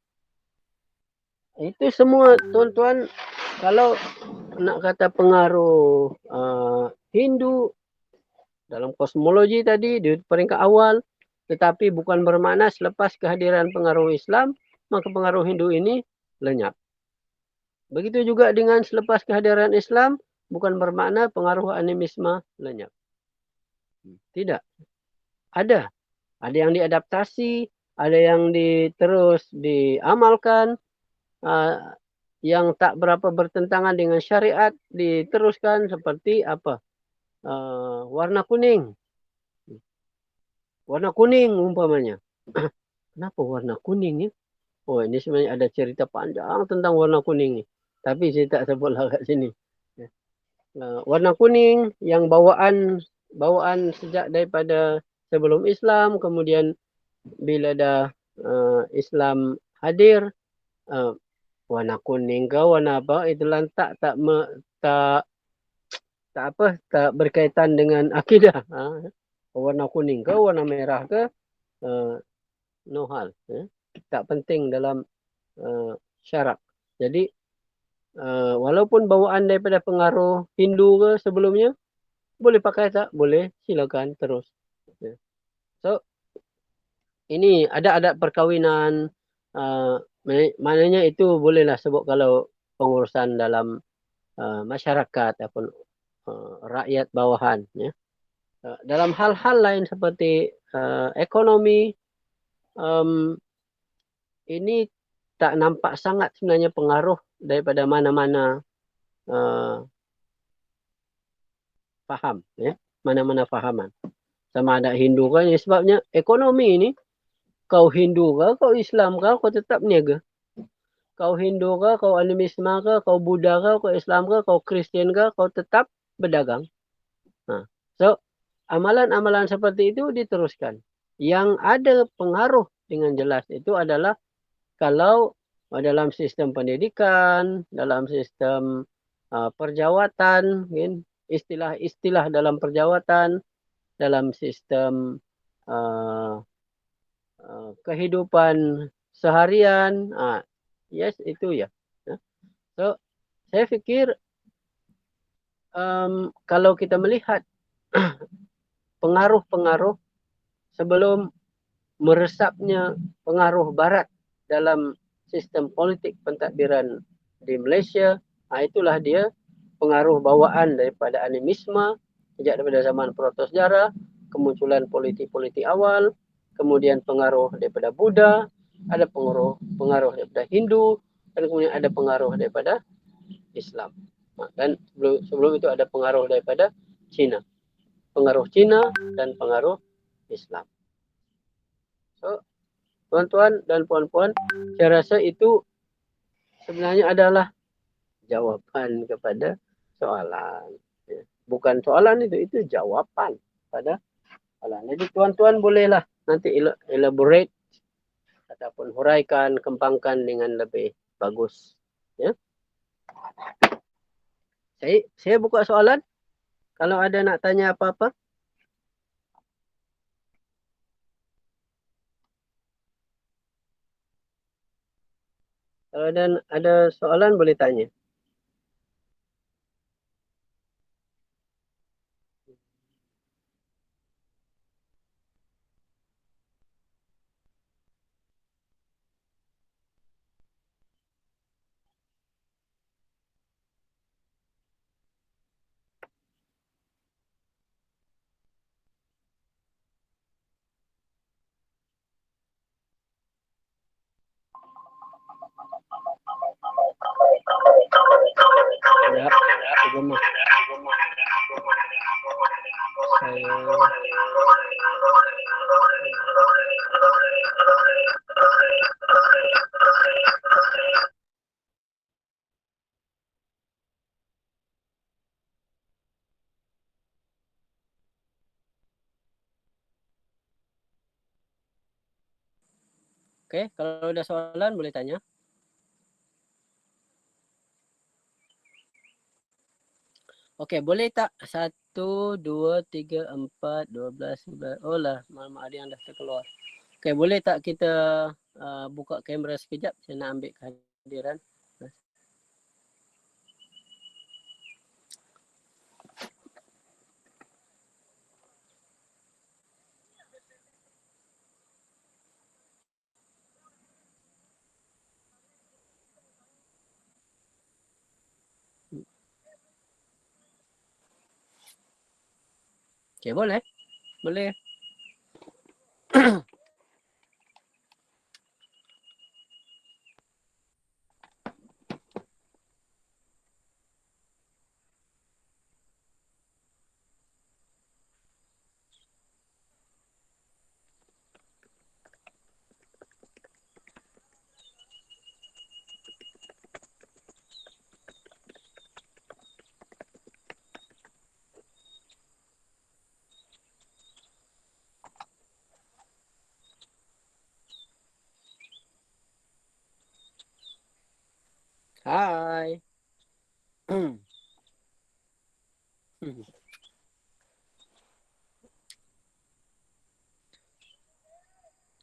Itu semua tuan-tuan, kalau nak kata pengaruh Hindu dalam kosmologi tadi di peringkat awal, tetapi bukan bermakna selepas kehadiran pengaruh Islam maka pengaruh Hindu ini lenyap. Begitu juga dengan selepas kehadiran Islam bukan bermakna pengaruh animisme lenyap. Tidak. Ada yang diadaptasi, ada yang terus diamalkan, yang tak berapa bertentangan dengan syariat diteruskan, seperti apa? Warna kuning umpamanya. Kenapa warna kuning ya? Oh, ini sebenarnya ada cerita panjang tentang warna kuning ni. Tapi saya tak sebutlah kat sini. Warna kuning yang bawaan sejak daripada sebelum Islam, kemudian bila dah Islam hadir, warna kuning ke warna apa itu lantak tak tak berkaitan dengan akidah. Warna kuning ke warna merah ke no hal. Tak penting dalam syarak. Jadi walaupun bawaan daripada pengaruh Hindu ke sebelumnya, boleh pakai tak? Boleh, silakan terus. So, ini ada adat perkahwinan, maknanya itu bolehlah sebut kalau pengurusan dalam masyarakat ataupun rakyat bawahan. Ya. Dalam hal-hal lain seperti ekonomi, ini tak nampak sangat sebenarnya pengaruh daripada mana-mana faham. Ya. Mana-mana fahaman. Sama ada Hindu kan, sebabnya ekonomi ini, kau Hindu ke, kau Islam ke, kau tetap niaga. Kau Hindu ke, kau animisme ke, kau Buddha ke, kau Islam ke, kau Kristian ke, kau tetap berdagang. So, amalan-amalan seperti itu diteruskan. Yang ada pengaruh dengan jelas itu adalah kalau dalam sistem pendidikan, dalam sistem perjawatan, istilah-istilah dalam perjawatan, dalam sistem kehidupan seharian, yes itu ya. So saya fikir kalau kita melihat pengaruh-pengaruh sebelum meresapnya pengaruh Barat dalam sistem politik pentadbiran di Malaysia, itulah dia pengaruh bawaan daripada animisme sejak daripada zaman protosejarah, kemunculan politik-politik awal, kemudian pengaruh daripada Buddha, ada pengaruh daripada Hindu, dan kemudian ada pengaruh daripada Islam. Dan sebelum itu ada pengaruh daripada Cina. Pengaruh Cina dan pengaruh Islam. So, tuan-tuan dan puan-puan, saya rasa itu sebenarnya adalah jawapan kepada soalan. Bukan soalan itu jawapan pada soalan. Jadi tuan-tuan bolehlah nanti elaborate ataupun huraikan, kembangkan dengan lebih bagus. Ya. Saya buka soalan. Kalau ada nak tanya apa-apa. Kalau ada soalan boleh tanya. Ya, gemah. Okey, kalau ada soalan boleh tanya. Okey, boleh tak 1, 2, 3, 4, 12, 11. Oh lah, Mak ada yang dah terkeluar. Okey, boleh tak kita buka kamera sekejap? Saya nak ambil kehadiran. Okey, boleh. Boleh.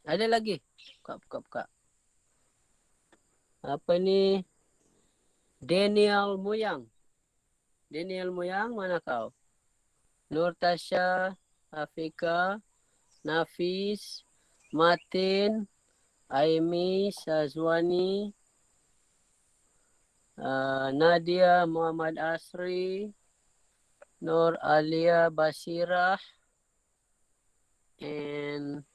Ada lagi? Buka. Apa ni? Daniel Muyang. Mana kau? Nur Tasha, Afika, Nafis, Martin, Aimi, Sazwani, Nadia Muhammad Asri, Nur Alia Basirah, and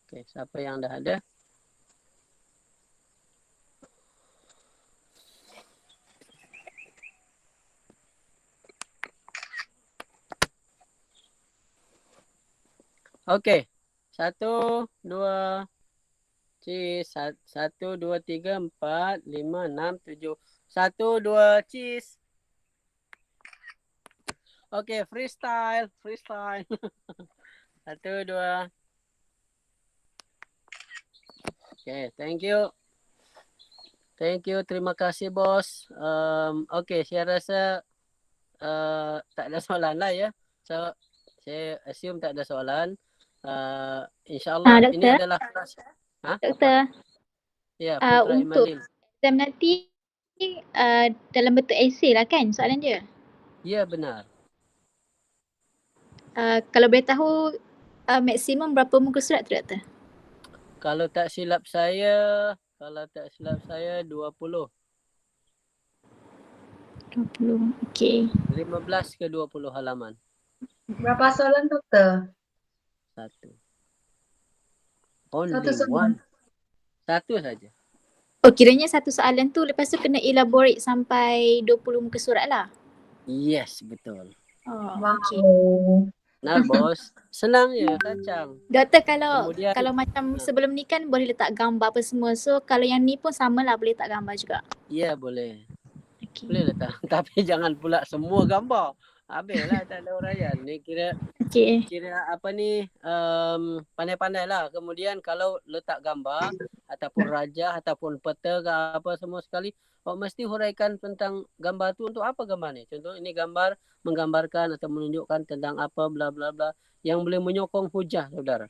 okay, siapa yang dah ada? Okay. 1, 2, 1, 2, 3, 4, 5, 6, 7. 1, 2, cheese. Okay, freestyle. 1, 2. Okay, thank you. Terima kasih bos. Okay, saya rasa tak ada soalan lah ya. So, saya assume tak ada soalan. InsyaAllah ini Doktor? adalah kelas. Doktor, Ya, Putra untuk Imadin. exam nanti dalam bentuk esei lah kan soalan dia? Ya, benar. Kalau boleh tahu maksimum berapa muka surat tu doktor? Kalau tak silap saya 20. 20, okey. 15 ke 20 halaman. Berapa soalan doktor? 1. Only Satu soalan. 1. 1 saja. Oh, kiranya satu soalan tu lepas tu kena elaborate sampai 20 muka surat lah? Yes, betul. Oh, Wow. okey. Benar bos. Senang je, kacang. Doktor, kalau Kemudian macam sebelum ni kan boleh letak gambar apa semua. So kalau yang ni pun sama lah boleh letak gambar juga? ya boleh. Okey. Boleh letak. Tapi jangan pula semua gambar. Habislah tak ada huraian. Ni kira apa ni, pandai-pandai lah. Kemudian kalau letak gambar ataupun rajah ataupun peta ke apa semua sekali, mesti huraikan tentang gambar tu untuk apa gambar ni. Contoh ini gambar menggambarkan atau menunjukkan tentang apa bla bla bla yang boleh menyokong hujah saudara.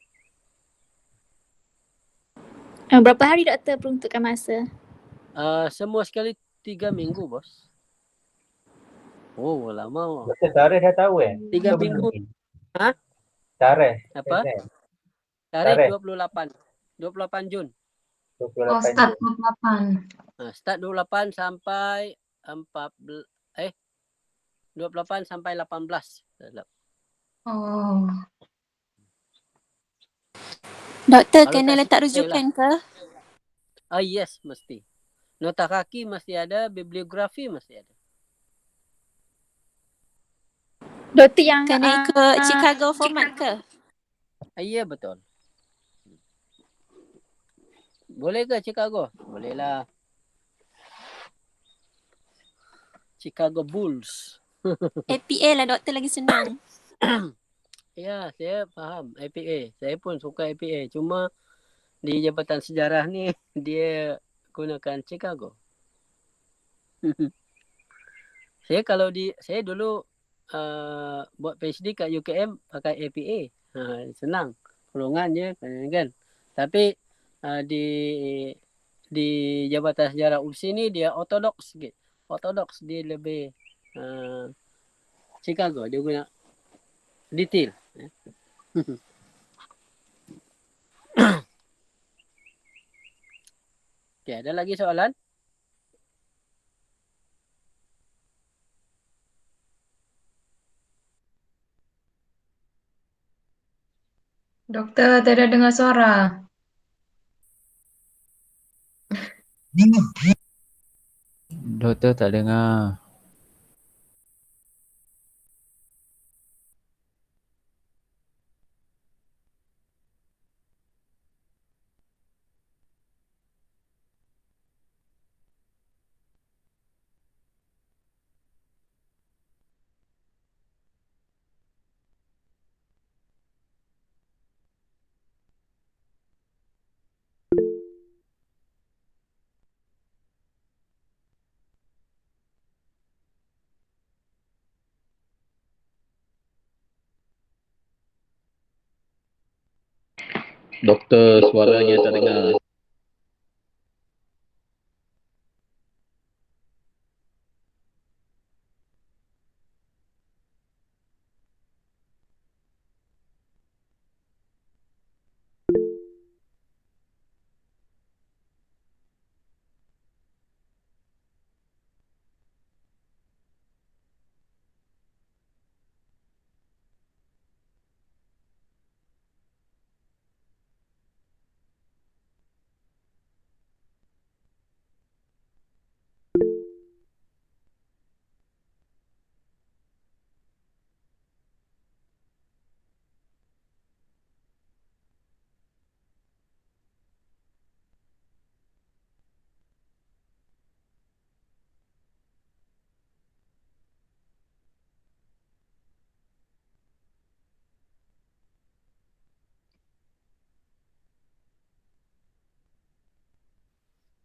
Berapa hari doktor peruntukkan masa? Semua sekali 3 minggu bos. Oh lama. Betul, tarikh dah tahu 3 minggu. Ha? Tarikh. Apa? Tarikh. Tarikh 28 Jun. 28 Oh, start 28. Start 28 sampai 28 sampai 18. Oh. Doktor, Kalau kena tak letak silap rujukan ke? Yes, mesti. Nota kaki mesti ada, bibliografi mesti ada. Doktor yang Kena ikut Chicago format ke? Ya, betul. Boleh ke Chicago? Boleh lah. Chicago Bulls. APA lah doktor lagi senang. Ya, saya faham APA. Saya pun suka APA. Cuma di Jabatan Sejarah ni dia gunakan Chicago. Saya dulu buat PhD kat UKM pakai APA. Senang. Pelongan je kan. Tapi di Jabatan Sejarah UPSI ni dia ortodoks sikit. Dia lebih Chicago, dia guna detail. Okay, ada lagi soalan? Dokter, tidak dengar suara. Doktor tak dengar. Doktor, suaranya tak dengar.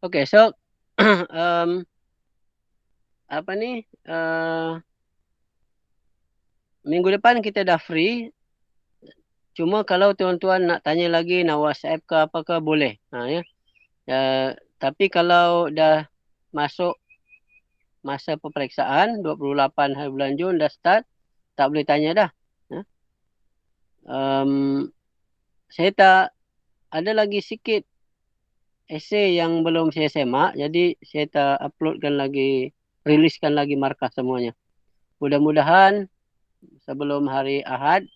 Okay, so apa ni? Minggu depan kita dah free. Cuma kalau tuan-tuan nak tanya lagi, nak WhatsApp ke apa ke, boleh. Ya. Tapi kalau dah masuk masa peperiksaan 28 hari bulan Jun dah start, tak boleh tanya dah. Ya. Saya tak ada lagi sikit esei yang belum saya semak, jadi saya tak uploadkan lagi, riliskan lagi markah semuanya. Mudah-mudahan sebelum hari Ahad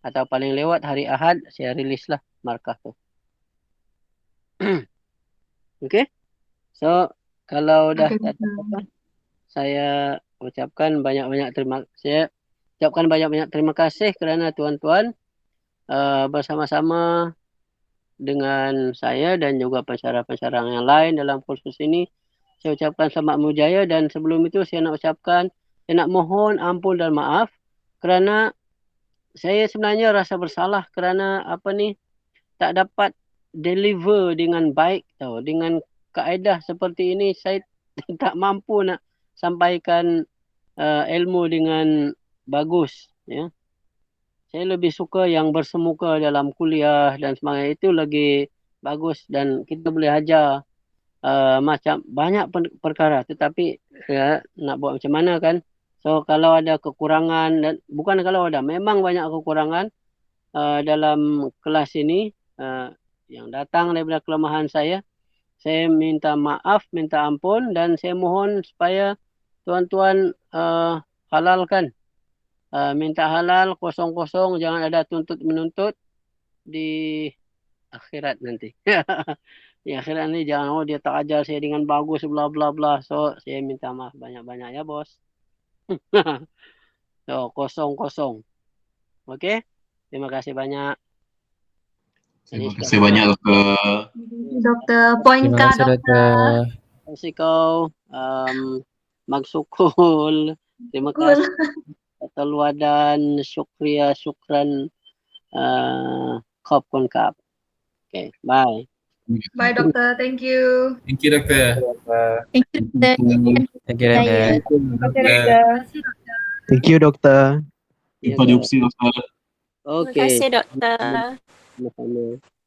atau paling lewat hari Ahad saya rilis lah markah tu. Okay. So kalau dah Okay, tak ada doktor. apa, saya ucapkan banyak-banyak terima kasih kerana tuan-tuan bersama-sama dengan saya dan juga pensyarah-pensyarah yang lain dalam kursus ini. Saya ucapkan selamat mujaya, dan sebelum itu saya nak mohon ampun dan maaf kerana saya sebenarnya rasa bersalah kerana tak dapat deliver dengan baik tau. Dengan kaedah seperti ini saya tak mampu nak sampaikan ilmu dengan bagus, ya. Saya lebih suka yang bersemuka dalam kuliah dan sebagainya, itu lagi bagus dan kita boleh ajar macam banyak perkara. Tetapi ya, nak buat macam mana kan. So kalau ada kekurangan, dan bukan kalau ada, memang banyak kekurangan dalam kelas ini yang datang daripada kelemahan saya minta maaf, minta ampun, dan saya mohon supaya tuan-tuan halalkan. Minta halal, kosong-kosong, jangan ada tuntut-menuntut di akhirat nanti. Di akhirat ni jangan, dia tak ajar saya dengan bagus, bla bla bla. So saya minta maaf banyak-banyak ya bos. So kosong-kosong. Okay, terima kasih banyak. Terima kasih banyak, Doktor. Doktor, poin Terima kah, kasih doktor? doktor. Terima kasih kau, magsukul. Terima kasih. Talwadan, syukria, syukran, khop kon kap. Okay, bye. Bye, doktor. Thank you. Thank you, Doktor. Thank you, doktor. Thank you doktor. Terima kasih, doktor. Thank you, doktor. Jumpa di opsi, Doktor. Terima Okay. kasih, Doktor. Sama-sama.